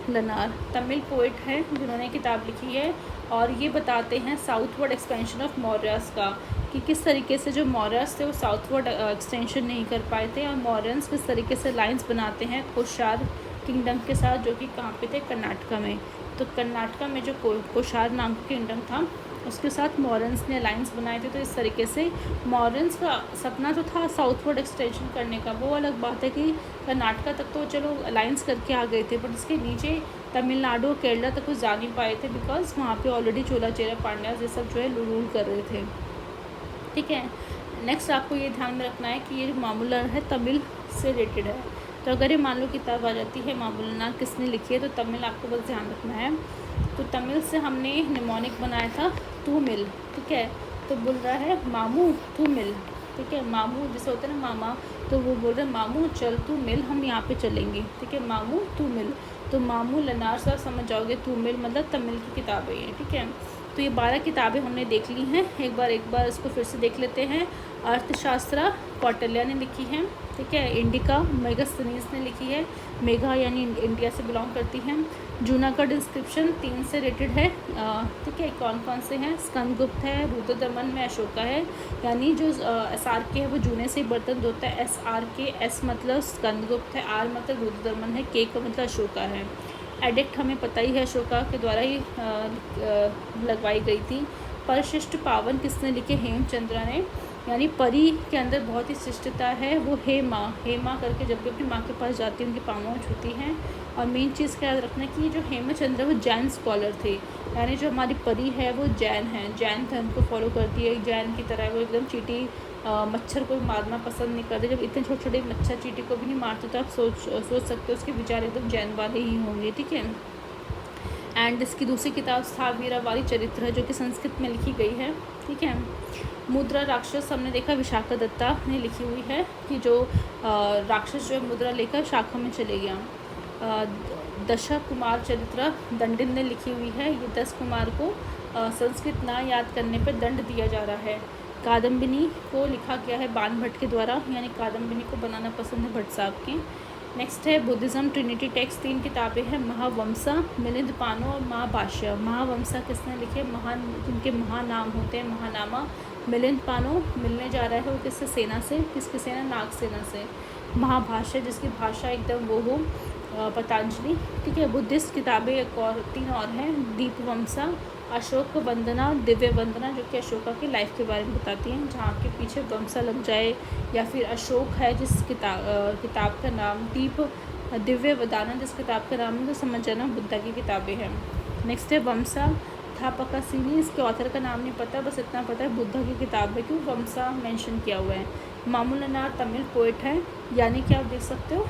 लनार तमिल पोइट है जिन्होंने किताब लिखी है और ये बताते हैं साउथवर्ड एक्सपेंशन ऑफ मौर्यस का, कि किस तरीके से जो मौर्यस थे वो साउथवर्ड एक्सटेंशन नहीं कर पाए थे और मौर्यंस किस तरीके से लाइंस बनाते हैं कोशार किंगडम के साथ, जो कि कहाँ पे थे, कर्नाटका में। तो कर्नाटका में जो कोशार नाम का किंगडम था उसके साथ मौर्यंस ने अलाइंस बनाए थे। तो इस तरीके से मौर्यंस का सपना जो था साउथवर्ड एक्सटेंशन करने का, वो अलग बात है कि कर्नाटका तक तो चलो अलाइंस करके आ गए थे, बट इसके नीचे तमिलनाडु और केरला तक कुछ जा नहीं पाए थे, बिकॉज वहाँ पे ऑलरेडी चोला पांड्यास ये सब जो है रूल कर रहे थे, ठीक है। नेक्स्ट आपको ये ध्यान में रखना है कि ये जो मामूलनार है तमिल से रिलेटेड है। तो अगर ये मान लो किताब आ जाती है मामूलनार किसने लिखी है, तो तमिल आपको बस ध्यान रखना है। तो तमिल से हमने निमोनिक बनाया था तू मिल, ठीक है। तो बोल रहा है मामू तू मिल, ठीक है। मामू जैसे होता है ना मामा, तो वो बोल रहे हैं मामू चल तू मिल, हम यहाँ पे चलेंगे, ठीक है। मामू तू मिल, तो मामू लनार साहब समझ जाओगे, तू मिल मतलब तमिल की किताब है ये, ठीक है। तो ये 12 किताबें हमने देख ली हैं, एक बार इसको फिर से देख लेते हैं। अर्थशास्त्र कौटिल्य ने लिखी है, ठीक है। इंडिका मेगास्थनीज ने लिखी है, मेघा यानी इंडिया से बिलोंग करती हैं। जूनागढ़ इंस्क्रिप्शन 3 से रिलेटेड है, ठीक है। कौन कौन से हैं, स्कंदगुप्त है, रुद्रदमन में अशोका है, यानी जो SRK है वो जूने से ही बर्तन धोता है। SRK, S मतलब स्कंदगुप्त है, R मतलब रुद्रदमन है, K का मतलब अशोका है। एडिक्ट हमें पता ही है अशोका के द्वारा ही लगवाई गई थी। परिशिष्ट पावन किसने लिखे, हेमचंद्र ने, यानी परी के अंदर बहुत ही शिष्टता है, वो हे माँ करके जब भी अपनी माँ के पास जाती है उनकी पाँव छूती हैं। और मेन चीज़ क्या याद रखना कि जो हेमचंद्र वो जैन स्कॉलर थे, यानी जो हमारी परी है वो जैन है, जैन धर्म को फॉलो करती है, जैन की तरह वो एकदम चींटी मच्छर को मारना पसंद नहीं करते। जब इतने छोटे छोटे मच्छर चींटी को भी नहीं मारते तो आप सोच सकते हो उसके विचार एकदम जैन वाले ही होंगे, ठीक है। एंड इसकी दूसरी किताब स्थावीरावारी चरित्र है जो कि संस्कृत में लिखी गई है, ठीक है। मुद्रा राक्षस हमने देखा विशाखा दत्ता ने लिखी हुई है कि जो राक्षस जो है मुद्रा लेकर शाखा में चले गया। दशा कुमार चरित्र दंडिन ने लिखी हुई है, ये 10 कुमार को संस्कृत ना याद करने पर दंड दिया जा रहा है। कादम्बिनी को लिखा गया है बाण भट्ट के द्वारा, यानी कादम्बिनी को बनाना पसंद है भट्ट साहब के। नेक्स्ट है बुद्धिज़्म ट्रिनिटी टेक्स्ट, 3 किताबें हैं, महावंसा, मिलिंद पानो और महाभाष्य। महावंसा किसने लिखे, महान जिनके महानाम होते हैं, महानामा। मिलिंद पानो मिलने जा रहा है वो किससे, सेना से, किसकी सेना, नाग सेना से। महाभाष्य जिसकी भाषा एकदम वो हो पतंजलि, ठीक है। बुद्धिस्ट किताबें एक और 3 और हैं, दीपवंसा अशोक वंदना, दिव्य वंदना, जो कि अशोका की लाइफ के बारे में बताती हैं, जहाँ के पीछे वंशा लग जाए, या फिर अशोक है जिस किताब का नाम, दीप दिव्य वदाना जिस किताब का नाम है, तो समझ जाना बुद्धा की किताबें हैं। नेक्स्ट है वंशा थापकासिनी, इसके ऑथर का नाम नहीं पता, बस इतना पता है बुद्धा की किताब है, क्यों वंशा मेंशन किया हुआ है। मामूलनार तमिल पोइट है, यानी कि आप देख सकते हो,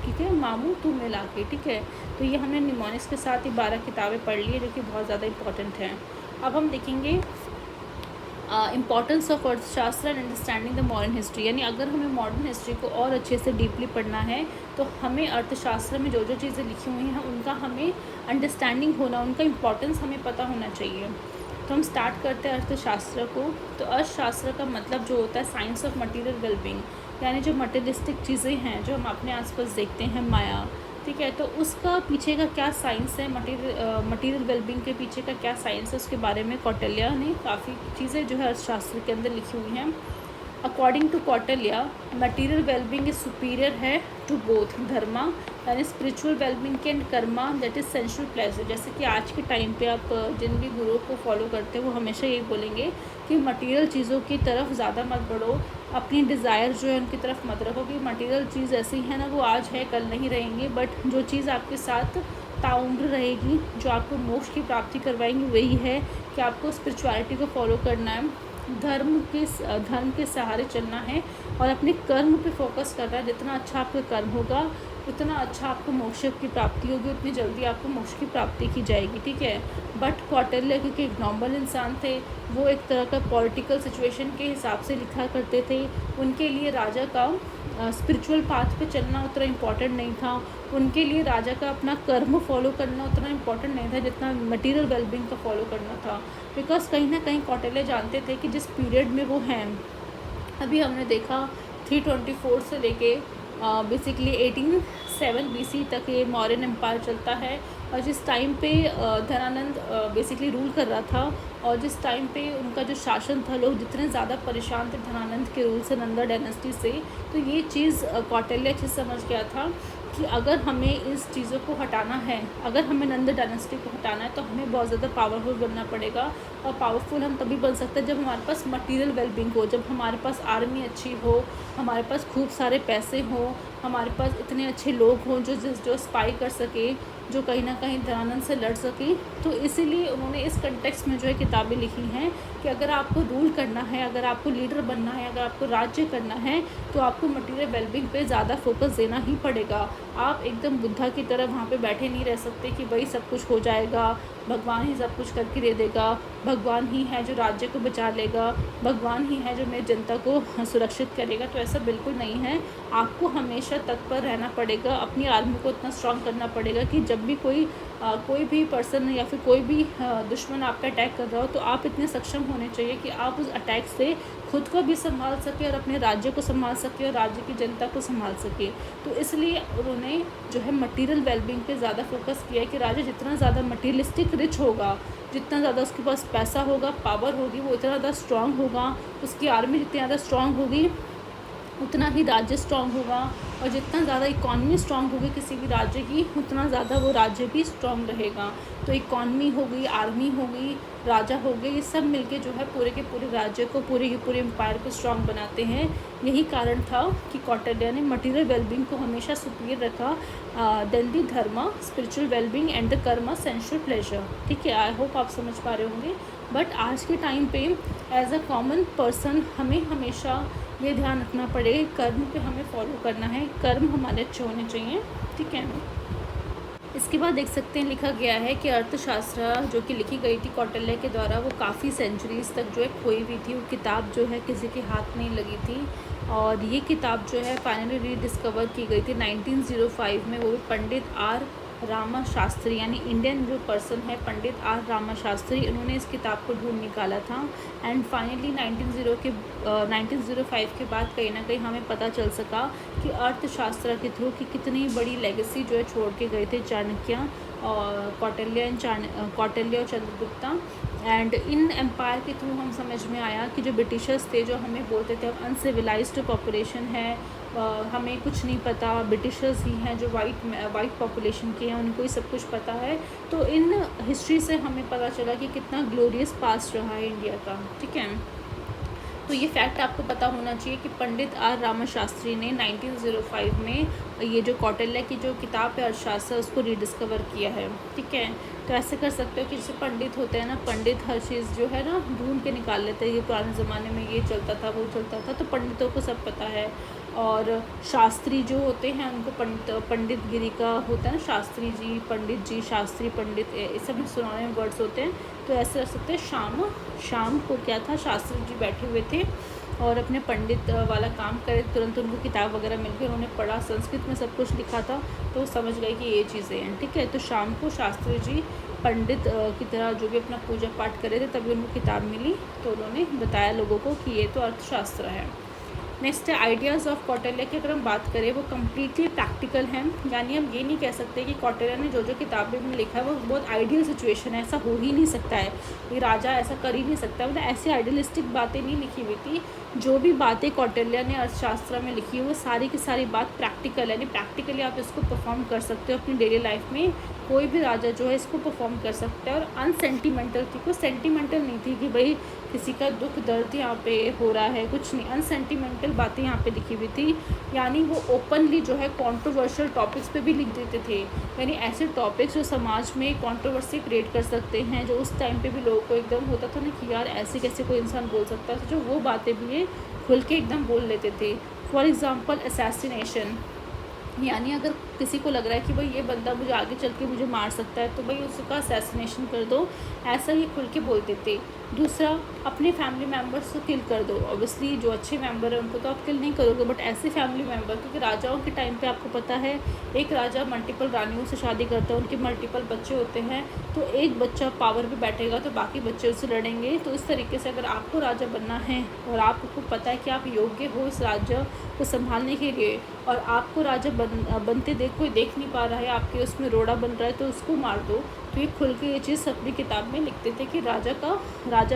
ठीक है, मामू तू मिला के, ठीक है। तो ये हमने निमोनिक्स के साथ ही 12 किताबें पढ़ ली है, जो कि बहुत ज़्यादा इंपॉर्टेंट हैं। अब हम देखेंगे इम्पॉर्टेंस ऑफ अर्थशास्त्र and understanding the modern history, यानी अगर हमें मॉडर्न हिस्ट्री को और अच्छे से डीपली पढ़ना है तो हमें अर्थशास्त्र में जो जो चीज़ें लिखी हुई हैं उनका हमें अंडरस्टैंडिंग होना, उनका इम्पॉर्टेंस हमें पता होना चाहिए। तो हम स्टार्ट करते हैं अर्थशास्त्र को। तो अर्थशास्त्र का मतलब जो होता है साइंस ऑफ मटीरियल वेलबींग, यानी जो मटेरियलिस्टिक चीज़ें हैं जो हम अपने आसपास देखते हैं, माया, ठीक है, तो उसका पीछे का क्या साइंस है, मटीरियल वेलबींग के पीछे का क्या साइंस है, उसके बारे में कौटिल्य ने काफ़ी चीज़ें जो है अर्थशास्त्र के अंदर लिखी हुई हैं। According to Kautilya, material wellbeing is superior है टू बोथ धर्मा यानी स्पिरिचुअल वेलबींग के, and karma that is sensual pleasure. जैसे कि आज के टाइम पे आप जिन भी गुरुओं को फॉलो करते हैं वो हमेशा यही बोलेंगे कि मटीरियल चीज़ों की तरफ ज़्यादा मत बढ़ो, अपनी डिज़ायर जो है उनकी तरफ मत रखो, कि मटीरियल चीज़ ऐसी है ना, वो आज है कल नहीं रहेंगी, बट जो चीज़ आपके साथ ताउम्र रहेगी, जो आपको मोक्ष की प्राप्ति करवाएंगी, वही है कि आपको स्पिरिचुअलिटी को फॉलो करना है, धर्म के सहारे चलना है, और अपने कर्म पे फोकस करना है। जितना अच्छा आपका कर्म होगा उतना अच्छा आपको मोक्ष की प्राप्ति होगी, उतनी जल्दी आपको मोक्ष की प्राप्ति की जाएगी, ठीक है। बट कौटिल्य क्योंकि एक नॉर्मल इंसान थे, वो एक तरह का पॉलिटिकल सिचुएशन के हिसाब से लिखा करते थे। उनके लिए राजा का स्पिरिचुअल पाथ पे चलना उतना इम्पॉर्टेंट नहीं था, उनके लिए राजा का अपना कर्म फॉलो करना उतना इम्पॉर्टेंट नहीं था जितना मटीरियल वेलबींग का फॉलो करना था। बिकॉज कहीं ना कहीं कौटिल्य जानते थे कि जिस पीरियड में वो हैं, अभी हमने देखा 324 से लेके बेसिकली 1807 BC तक ये मौर्यन एम्पायर चलता है, और जिस टाइम पे धनानंद बेसिकली रूल कर रहा था, और जिस टाइम पे उनका जो शासन था, लोग जितने ज़्यादा परेशान थे धनानंद के रूल से, नंदा डायनेस्टी से, तो ये चीज़ कौटिल्य अच्छे समझ गया था कि अगर हमें इस चीज़ों को हटाना है, अगर हमें नंदा डायनेस्टी को हटाना है, तो हमें बहुत ज़्यादा पावरफुल बनना पड़ेगा। और पावरफुल हम तभी बन सकते हैं जब हमारे पास मटीरियल वेलबींग हो, जब हमारे पास आर्मी अच्छी हो, हमारे पास खूब सारे पैसे हों, हमारे पास इतने अच्छे लोग हों जो स्पाई कर सके, जो कहीं ना कहीं धनानंद से लड़ सके। तो इसीलिए उन्होंने इस कंटेक्स्ट में जो है किताबें लिखी हैं कि अगर आपको रूल करना है, अगर आपको लीडर बनना है, अगर आपको राज्य करना है, तो आपको मटीरियल वेलबींग पे ज़्यादा फोकस देना ही पड़ेगा। आप एकदम बुद्धा की तरह वहाँ पे बैठे नहीं रह सकते कि भाई सब कुछ हो जाएगा, भगवान ही सब कुछ करके दे देगा, भगवान ही है जो राज्य को बचा लेगा, भगवान ही है जो मेरी जनता को सुरक्षित करेगा। तो ऐसा बिल्कुल नहीं है। आपको हमेशा तत्पर रहना पड़ेगा, अपनी आर्मी को इतना स्ट्रांग करना पड़ेगा कि जब भी कोई भी पर्सन या फिर कोई भी दुश्मन आप पे अटैक कर रहा हो, तो आप इतने सक्षम होने चाहिए कि आप उस अटैक से खुद को भी संभाल सके और अपने राज्य को संभाल सके और राज्य की जनता को संभाल सके। तो इसलिए उन्होंने जो है मटीरियल वेलबींग पे ज़्यादा फोकस किया है कि राजा जितना ज़्यादा मटीरियलिस्टिक रिच होगा, जितना ज़्यादा उसके पास पैसा होगा, पावर होगी, वो इतना ज़्यादा स्ट्रांग होगा, उसकी आर्मी जितनी ज़्यादा स्ट्रांग होगी उतना ही राज्य स्ट्रांग होगा, और जितना ज़्यादा इकॉनमी स्ट्रांग होगी किसी भी राज्य की, उतना ज़्यादा वो राज्य भी स्ट्रांग रहेगा। तो इकॉनमी हो गई, आर्मी हो गई, राजा हो गए, ये सब मिलके जो है पूरे के पूरे राज्य को, पूरे के पूरे एम्पायर को स्ट्रांग बनाते हैं। यही कारण था कि कौटिल्य ने मटीरियल वेलबींग को हमेशा सुपीरियर रखा then the dharma, spiritual wellbeing and the karma, sensual pleasure. ठीक है, आई होप आप समझ पा रहे होंगे। बट आज के टाइम पे एज अ कॉमन पर्सन हमें हमेशा ये ध्यान रखना पड़ेगा, कर्म पे हमें फॉलो करना है, कर्म हमारे अच्छे होने चाहिए, ठीक है। इसके बाद देख सकते हैं लिखा गया है कि अर्थशास्त्र जो कि लिखी गई थी कौटिल्य के द्वारा, वो काफ़ी सेंचुरीज़ तक जो है खोई हुई थी, वो किताब जो है किसी के हाथ नहीं लगी थी, और ये किताब जो है फाइनली रीडिस्कवर की गई थी 1905 में, वो भी पंडित आर रामा शास्त्री, यानी इंडियन जो पर्सन है पंडित आर रामा शास्त्री, उन्होंने इस किताब को ढूंढ निकाला था। एंड फाइनली 1905 के बाद कहीं ना कहीं हमें पता चल सका कि अर्थशास्त्र के थ्रू कि कितनी बड़ी लेगेसी जो है छोड़ के गए थे चाणक्य और कौटिल्य और चंद्रगुप्ता। एंड इन एम्पायर के थ्रू हम समझ में आया कि जो ब्रिटिशर्स थे, जो हमें बोलते थे अनसिविलाइज्ड पॉपुलेशन है, हमें कुछ नहीं पता, ब्रिटिशर्स ही हैं जो वाइट पॉपुलेशन के हैं, उनको ही सब कुछ पता है। तो इन हिस्ट्री से हमें पता चला कि कितना ग्लोरियस पास्ट रहा है इंडिया का, ठीक है। तो ये फैक्ट आपको पता होना चाहिए कि पंडित आर रामशास्त्री ने 1905 में ये जो कौटिल्य की जो किताब है अर्थशास्त्र, उसको रीडिस्कवर किया है, ठीक है। तो ऐसे कर सकते हो कि जैसे पंडित होते हैं ना, पंडित हर चीज़ जो है ना ढूंढ के निकाल लेते हैं, ये पुराने ज़माने में ये चलता था, वो चलता था, तो पंडितों को सब पता है। और शास्त्री जो होते हैं उनको पंडित गिरी का होता है ना, शास्त्री जी, पंडित जी, शास्त्री, पंडित, ये सब सुनाने वर्ड्स होते हैं। तो ऐसे कर सकते हैं। शाम को क्या था, शास्त्री जी बैठे हुए थे और अपने पंडित वाला काम करे, तुरंत उनको किताब वगैरह मिल गई, उन्होंने पढ़ा, संस्कृत में सब कुछ लिखा था, तो समझ गए कि ये चीज़ें हैं, ठीक है। तो शाम को शास्त्री जी पंडित की तरह जो भी अपना पूजा पाठ करे थे, तभी उनको किताब मिली, तो उन्होंने बताया लोगों को कि ये तो अर्थशास्त्र है। नेक्स्ट है आइडियाज़ ऑफ कौटिल्य की अगर हम बात करें, वो कम्प्लीटली प्रैक्टिकल हैं, यानी हम ये नहीं कह सकते कि कौटिल्य ने जो जो किताबें में लिखा है वो बहुत आइडियल सिचुएशन है, ऐसा हो ही नहीं सकता है, ये राजा ऐसा कर ही नहीं सकता, मतलब ऐसी आइडियलिस्टिक बातें नहीं लिखी हुई थी। जो भी बातें कौटिल्य ने अर्थशास्त्र में लिखी है वो सारी की सारी बात प्रैक्टिकल है, यानी प्रैक्टिकली आप इसको परफॉर्म कर सकते हो अपनी डेली लाइफ में, कोई भी राजा जो है इसको परफॉर्म कर सकता है। और अनसेंटिमेंटल थी, कोई सेंटिमेंटल नहीं थी कि भाई किसी का दुख दर्द यहाँ पे हो रहा है, कुछ नहीं, अनसेंटिमेंटल बातें यहाँ पे लिखी हुई थी। यानी वो ओपनली जो है कंट्रोवर्शियल टॉपिक्स पे भी लिख देते थे, यानी ऐसे टॉपिक्स जो समाज में कंट्रोवर्सी क्रिएट कर सकते हैं, जो उस टाइम पे भी लोगों को एकदम होता था ना कि यार ऐसे कैसे कोई इंसान बोल सकता है, जो वो बातें भी ये खुल के एकदम बोल लेते थे। फॉर एग्ज़ाम्पल असैसिनेशन, यानी अगर किसी को लग रहा है कि भाई ये बंदा मुझे आगे चल के मुझे मार सकता है, तो भाई उसका असैसिनेशन कर दो, ऐसा ये खुल के बोलते थे। दूसरा, अपने फैमिली मेम्बर्स को किल कर दो। ऑब्वियसली जो अच्छे मेंबर हैं उनको तो आप किल नहीं करोगे, बट ऐसे फैमिली मेम्बर, क्योंकि राजाओं के टाइम पे आपको पता है एक राजा मल्टीपल रानियों से शादी करता है, उनके मल्टीपल बच्चे होते हैं, तो एक बच्चा पावर पे बैठेगा तो बाकी बच्चे उससे लड़ेंगे। तो इस तरीके से अगर आपको राजा बनना है और आपको पता है कि आप योग्य हो इस राज्य को संभालने के लिए, और आपको राजा बनते कोई देख नहीं पा रहा है, आपके उसमें रोड़ा बन रहा है, तो उसको मार दो। तो ये खुल के ये चीज़ अपनी किताब में लिखते थे कि राजा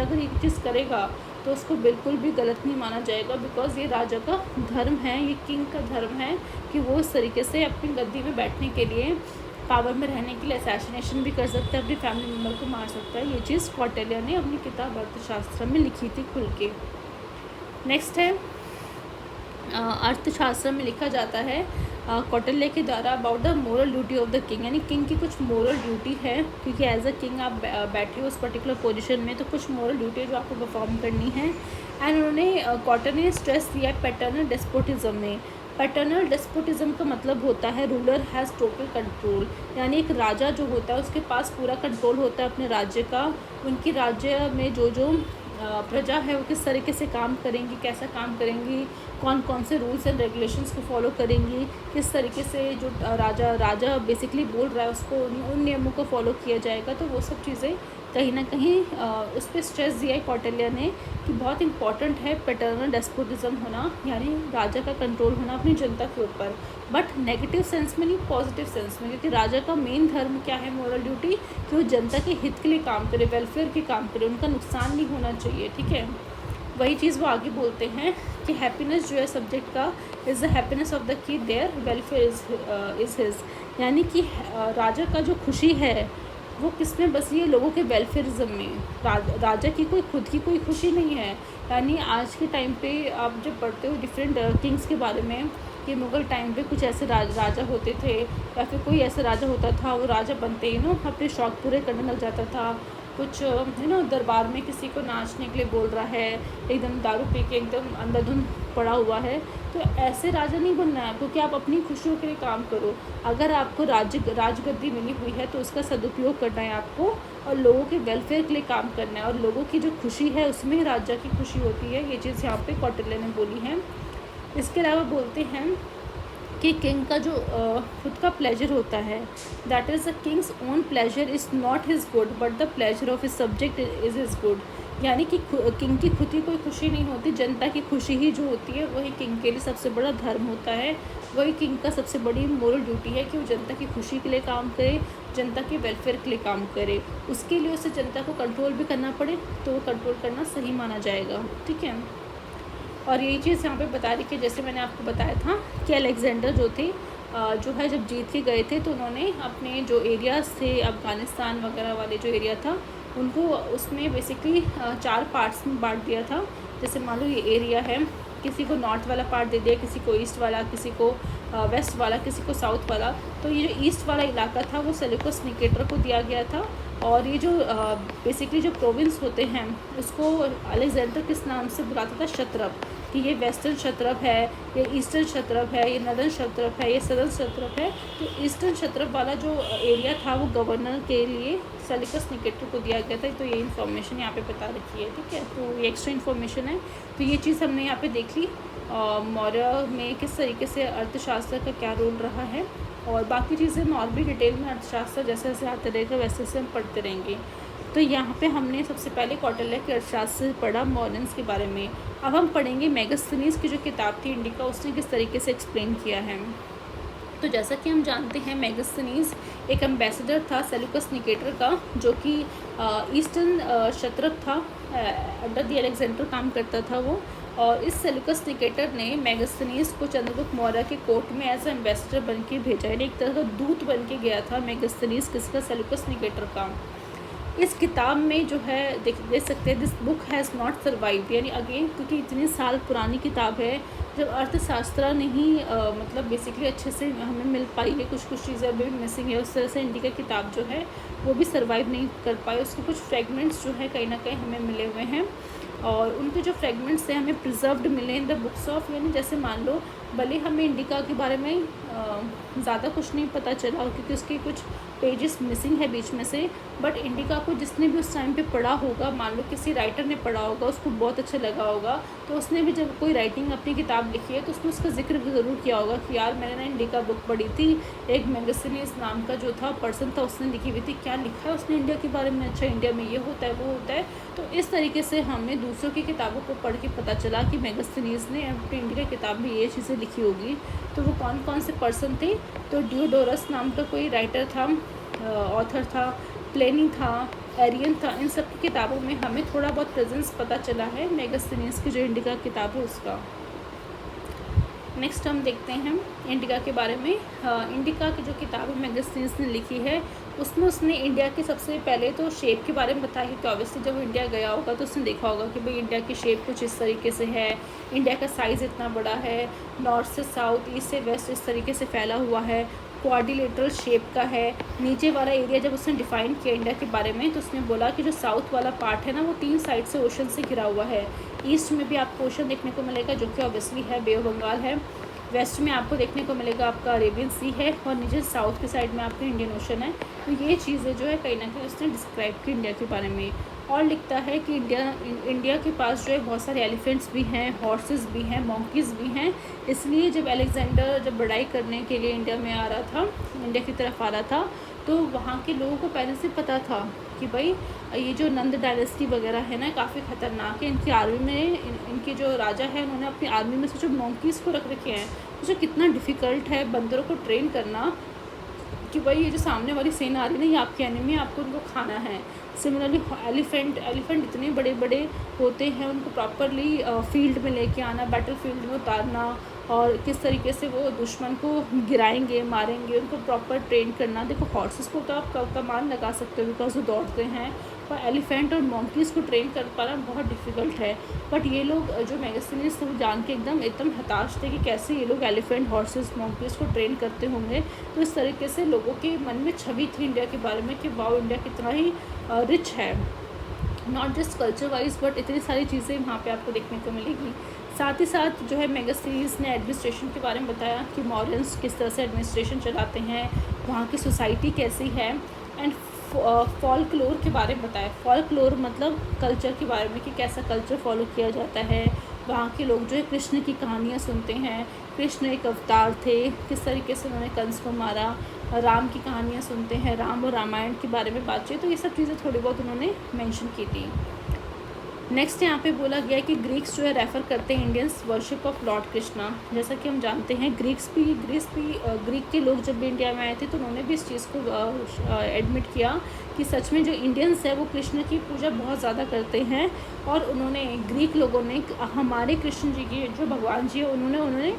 अगर ये चीज़ करेगा तो उसको बिल्कुल भी गलत नहीं माना जाएगा, बिकॉज़ ये राजा का धर्म है, ये किंग का धर्म है कि वो इस तरीके से अपनी गद्दी में बैठने के लिए, पावर में रहने के लिए असैसिनेशन भी कर सकता है, अपनी फैमिली मेम्बर को मार सकता है। ये चीज़ कौटिल्य ने अपनी किताब अर्थशास्त्र में लिखी थी खुल के। नेक्स्ट है अर्थशास्त्र में लिखा जाता है कौटिल्य के द्वारा about the moral duty of the king, यानी किंग की कुछ मोरल ड्यूटी है, क्योंकि एज अ किंग आप बैठे हो उस पर्टिकुलर पोजीशन में, तो कुछ मोरल ड्यूटी है जो आपको परफॉर्म करनी है। एंड उन्होंने कौटिल्य ने स्ट्रेस दिया पैटर्नल डेस्पोटिज्म में। पैटर्नल डेस्पोटिज्म का मतलब होता है रूलर हैज़ टोटल कंट्रोल, यानी एक राजा जो होता है उसके पास पूरा कंट्रोल होता है अपने राज्य का, उनकी राज्य में जो प्रजा है वो किस तरीके से काम करेंगी, कैसा काम करेंगी, कौन कौन से रूल्स एंड रेगुलेशंस को फॉलो करेंगी, किस तरीके से जो राजा बेसिकली बोल रहा है उसको उन नियमों को फॉलो किया जाएगा। तो वो सब चीज़ें कहीं ना कहीं उस पर स्ट्रेस दिया है कौटिल्य ने कि बहुत इंपॉर्टेंट है पैटर्नल डेस्पोटिज्म होना, यानी राजा का कंट्रोल होना अपनी जनता के ऊपर, बट नेगेटिव सेंस में नहीं, पॉजिटिव सेंस में, क्योंकि राजा का मेन धर्म क्या है, मोरल ड्यूटी, कि वो जनता के हित के लिए काम करे, वेलफेयर के काम करे, उनका नुकसान नहीं होना चाहिए, ठीक है। वही चीज़ वो आगे बोलते हैं कि हैप्पीनेस जो है सब्जेक्ट का is the happiness of the की, देयर वेलफेयर इज़ हिज, यानी कि राजा का जो खुशी है वो किस में बसी है, लोगों के वेलफेयरिज्म में। राजा की कोई खुद की कोई खुशी नहीं है, यानी आज के टाइम पे आप जब पढ़ते हो डिफरेंट किंग्स के बारे में कि मुग़ल टाइम पे कुछ ऐसे राजा होते थे, या फिर कोई ऐसा राजा होता था वो राजा बनते ही अपने शौक़ पूरे करने लग जाता था, कुछ दरबार में किसी को नाचने के लिए बोल रहा है, एकदम दारू पी के एकदम अंधाधुंध पड़ा हुआ है, तो ऐसे राजा नहीं बनना है, क्योंकि आप अपनी खुशियों के लिए काम करो। अगर आपको राजगद्दी मिली हुई है तो उसका सदुपयोग करना है आपको, और लोगों के वेलफेयर के लिए काम करना है, और लोगों की जो खुशी है उसमें राजा की खुशी होती है। ये चीज़ यहाँ पे कौटिल्य ने बोली है। इसके अलावा बोलते हैं कि किंग का जो खुद का प्लेजर होता है, that is a Kings own pleasure is not his good but the pleasure of his subject is his good, यानी कि किंग की खुद की कोई खुशी नहीं होती, जनता की खुशी ही जो होती है वही किंग के लिए सबसे बड़ा धर्म होता है। वही किंग का सबसे बड़ी मोरल ड्यूटी है कि वो जनता की खुशी के लिए काम करे, जनता के वेलफेयर के लिए काम करे। उसके लिए उसे जनता को कंट्रोल भी करना पड़े तो वो कंट्रोल करना सही माना जाएगा, ठीक है। और यही चीज़ यहाँ पे बता रही कि जैसे मैंने आपको बताया था कि अलेक्जेंडर जो थे जो है जब जीत के गए थे तो उन्होंने अपने जो एरियाज़ थे अफ़गानिस्तान वगैरह वाले जो एरिया था उनको उसमें बेसिकली 4 पार्ट्स में बांट दिया था। जैसे मान लो ये एरिया है, किसी को नॉर्थ वाला पार्ट दे दिया, किसी को ईस्ट वाला, किसी को वेस्ट वाला, किसी को साउथ वाला। तो ये जो ईस्ट वाला इलाका था वो सेल्यूकस निकेटर को दिया गया था। और ये जो बेसिकली जो प्रोविंस होते हैं उसको अलेक्जेंडर किस नाम से बुलाता था, क्षत्रप, कि ये वेस्टर्न क्षत्रप है, ये ईस्टर्न क्षत्रप है, ये नदर्न क्षत्रप है, ये सदर्न क्षत्रप है। तो ईस्टर्न क्षत्रप वाला जो एरिया था वो गवर्नर के लिए सेल्यूकस निकेटर को दिया गया था। तो ये इन्फॉर्मेशन यहाँ पे बता रखी है, ठीक है। तो ये एक्स्ट्रा इन्फॉर्मेशन है। तो ये चीज़ हमने यहाँ पे देख ली मौर्य में किस तरीके से अर्थशास्त्र का क्या रोल रहा है। और बाकी चीज़ें हम और भी डिटेल में अर्थशास्त्र जैसे जैसे आते रहेगा वैसे वैसे हम पढ़ते रहेंगे। तो यहाँ पे हमने सबसे पहले कौटिल्य के अर्थशास्त्र पढ़ा मॉडर्न्स के बारे में। अब हम पढ़ेंगे मेगास्थनीज की जो किताब थी इंडिका, उसने किस तरीके से एक्सप्लेन किया है। तो जैसा कि हम जानते हैं मेगास्थनीज एक एम्बेसडर था सेल्यूकस निकेटर का, जो कि ईस्टर्न क्षत्रप था, अंडर द अलेक्जेंडर काम करता था वो। और इस सेल्यूकस निकेटर ने मेगास्थनीज को चंद्रगुप्त मौर्य के कोर्ट में एज एम्बेसडर बन के भेजा, यानी एक तरह का दूत बन के गया था मेगास्थनीज किसका, सेल्यूकस निकेटर का। इस किताब में जो है देख सकते हैं this book has not survive, यानी अगेन क्योंकि इतने साल पुरानी किताब है, जब अर्थशास्त्र नहीं मतलब बेसिकली अच्छे से हमें मिल पाई है, कुछ चीज़ें अभी भी मिसिंग है, उस तरह से इंडिका किताब जो है वो भी सर्वाइव नहीं कर पाई। उसके कुछ फ्रेगमेंट्स जो है कहीं ना कहीं हमें मिले हुए हैं और उनके जो फ्रेगमेंट्स हैं हमें प्रिजर्व्ड मिले इन द बुक्स ऑफ, यानी जैसे मान लो भले हमें इंडिका के बारे में ज़्यादा कुछ नहीं पता चला क्योंकि उसके कुछ पेजेस मिसिंग है बीच में से, बट इंडिका को जिसने भी उस टाइम पे पढ़ा होगा, मान लो किसी राइटर ने पढ़ा होगा, उसको बहुत अच्छा लगा होगा, तो उसने भी जब कोई राइटिंग अपनी किताब लिखी है तो उसने उसका जिक्र भी ज़रूर किया होगा कि यार मैंने ना इंडिका बुक पढ़ी थी, एक मेगास्थनीज नाम का जो था पर्सन था उसने लिखी हुई थी, क्या लिखा है उसने इंडिया के बारे में, अच्छा इंडिया में ये होता है वो होता है। तो इस तरीके से हमें दूसरों की किताबों को पढ़ के पता चला कि मेगास्थनीज ने अपनी इंडिया किताब में ये चीज़ें लिखी होगी। तो वो कौन कौन से पर्सन थे, तो डियोडोरस नाम का कोई राइटर था, ऑथर था, प्लेनी था, एरियन था, इन सब की किताबों में हमें थोड़ा बहुत प्रेजेंस पता चला है मेगास्थनीज की जो इंडिका किताब है उसका। नेक्स्ट हम देखते हैं इंडिका के बारे में। इंडिका की जो किताब मेगास्थनीज ने लिखी है उसमें उसने इंडिया के सबसे पहले तो शेप के बारे में बताया, क्योंकि ऑब्वियसली जब वो इंडिया गया होगा तो उसने देखा होगा कि भाई इंडिया की शेप कुछ इस तरीके से है, इंडिया का साइज़ इतना बड़ा है, नॉर्थ से साउथ, ईस्ट से वेस्ट इस तरीके से फैला हुआ है, क्वाड्रिलेटरल शेप का है। नीचे वाला एरिया जब उसने डिफ़ाइन किया इंडिया के बारे में तो उसने बोला कि जो साउथ वाला पार्ट है ना वो 3 साइड से ओशन से घिरा हुआ है। ईस्ट में भी आपको ओशन देखने को मिलेगा जो कि ऑब्वियसली है बे ऑफ बंगाल है, वेस्ट में आपको देखने को मिलेगा आपका अरेबियन सी है और नीचे साउथ के साइड में आपका इंडियन ओशन है। तो ये चीज़ें जो है कहीं ना कहीं उसने डिस्क्राइब की इंडिया के बारे में। और लिखता है कि इंडिया के पास जो है बहुत सारे एलिफेंट्स भी हैं, हॉर्सेस भी हैं, मंकीज़ भी हैं। इसलिए जब अलेक्जेंडर जब बढ़ाई करने के लिए इंडिया में आ रहा था, इंडिया की तरफ आ रहा था, तो वहाँ के लोगों को पहले से पता था कि भाई ये जो नंद डायनेस्टी वगैरह है ना काफ़ी ख़तरनाक है, इनकी आर्मी में इनके जो राजा है उन्होंने अपनी आर्मी में से जो मंकीज़ को रख रखे हैं, तो कितना डिफ़िकल्ट है बंदरों को ट्रेन करना कि भाई ये जो सामने वाली सेना आ रही है ना ये आपकी एनिमी है, आपको उनको खाना है। सिमिलरली एलिफेंट इतने बड़े बड़े होते हैं, उनको प्रॉपरली फील्ड में लेके आना, बैटल फील्ड में उतारना और किस तरीके से वो दुश्मन को गिराएंगे, मारेंगे, उनको प्रॉपर ट्रेन करना। देखो हॉर्सेस को तो आप कमान लगा सकते हो बिकॉज वो दौड़ते हैं, पर एलिफेंट और मंकीज़ को ट्रेन कर पाना बहुत डिफ़िकल्ट है। बट ये लोग जो मेगास्थनीज थे वो जान के एकदम हताश थे कि कैसे ये लोग एलिफेंट, हॉर्सेस, मंकीज़ को ट्रेन करते होंगे। तो इस तरीके से लोगों के मन में छवि थी इंडिया के बारे में कि वाओ इंडिया कितना ही रिच है, not just culture wise but इतनी सारी चीज़ें वहाँ पे आपको देखने को मिलेगी। साथ ही साथ जो है मेगास्थनीज ने एडमिनिस्ट्रेशन के बारे में बताया कि मॉडर्न्स किस तरह से एडमिनिस्ट्रेशन चलाते हैं, वहाँ की सोसाइटी कैसी है, एंड फॉल्कलोर के बारे में बताया। फॉल्कलोर मतलब कल्चर के बारे में कि कैसा कल्चर फॉलो किया जाता है। वहाँ के लोग जो है कृष्ण की कहानियाँ सुनते हैं, कृष्ण एक अवतार थे, किस तरीके से उन्होंने कंस को मारा, राम की कहानियाँ सुनते हैं, राम और रामायण के बारे में बातचीत, तो ये सब चीज़ें थोड़ी बहुत उन्होंने मेंशन की थी। नेक्स्ट यहाँ पे बोला गया कि ग्रीक्स जो है रेफ़र करते हैं Indians worship of Lord Krishna. जैसा कि हम जानते हैं ग्रीक के लोग जब भी इंडिया में आए थे तो उन्होंने भी इस चीज़ को एडमिट किया कि सच में जो इंडियंस है वो कृष्ण की पूजा बहुत ज़्यादा करते हैं। और उन्होंने ग्रीक लोगों ने हमारे कृष्ण जी की जो भगवान जी है उन्होंने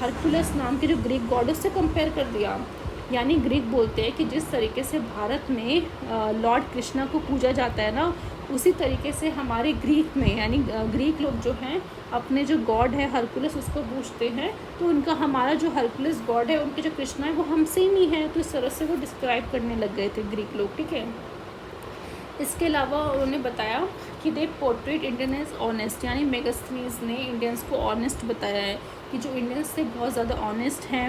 हरकुलस नाम के जो ग्रीक गॉड उससे कंपेयर कर दिया। यानी ग्रीक बोलते हैं कि जिस तरीके से भारत में लॉर्ड कृष्णा को पूजा जाता है ना, उसी तरीके से हमारे ग्रीक में यानी ग्रीक लोग जो हैं अपने जो गॉड है हरकुलस उसको पूजते हैं। तो उनका हमारा जो हरकुलस गॉड है उनके जो कृष्णा है वो हमसे ही नहीं है। तो इस तरह से वो डिस्क्राइब करने लग गए थे ग्रीक लोग, ठीक है। इसके अलावा उन्होंने बताया कि दे पोर्ट्रेट इंडियन एज ऑनेस्ट, यानी मेगास्थनीज ने इंडियंस को ऑनेस्ट बताया है कि जो इंडियंस थे बहुत ज़्यादा ऑनेस्ट हैं,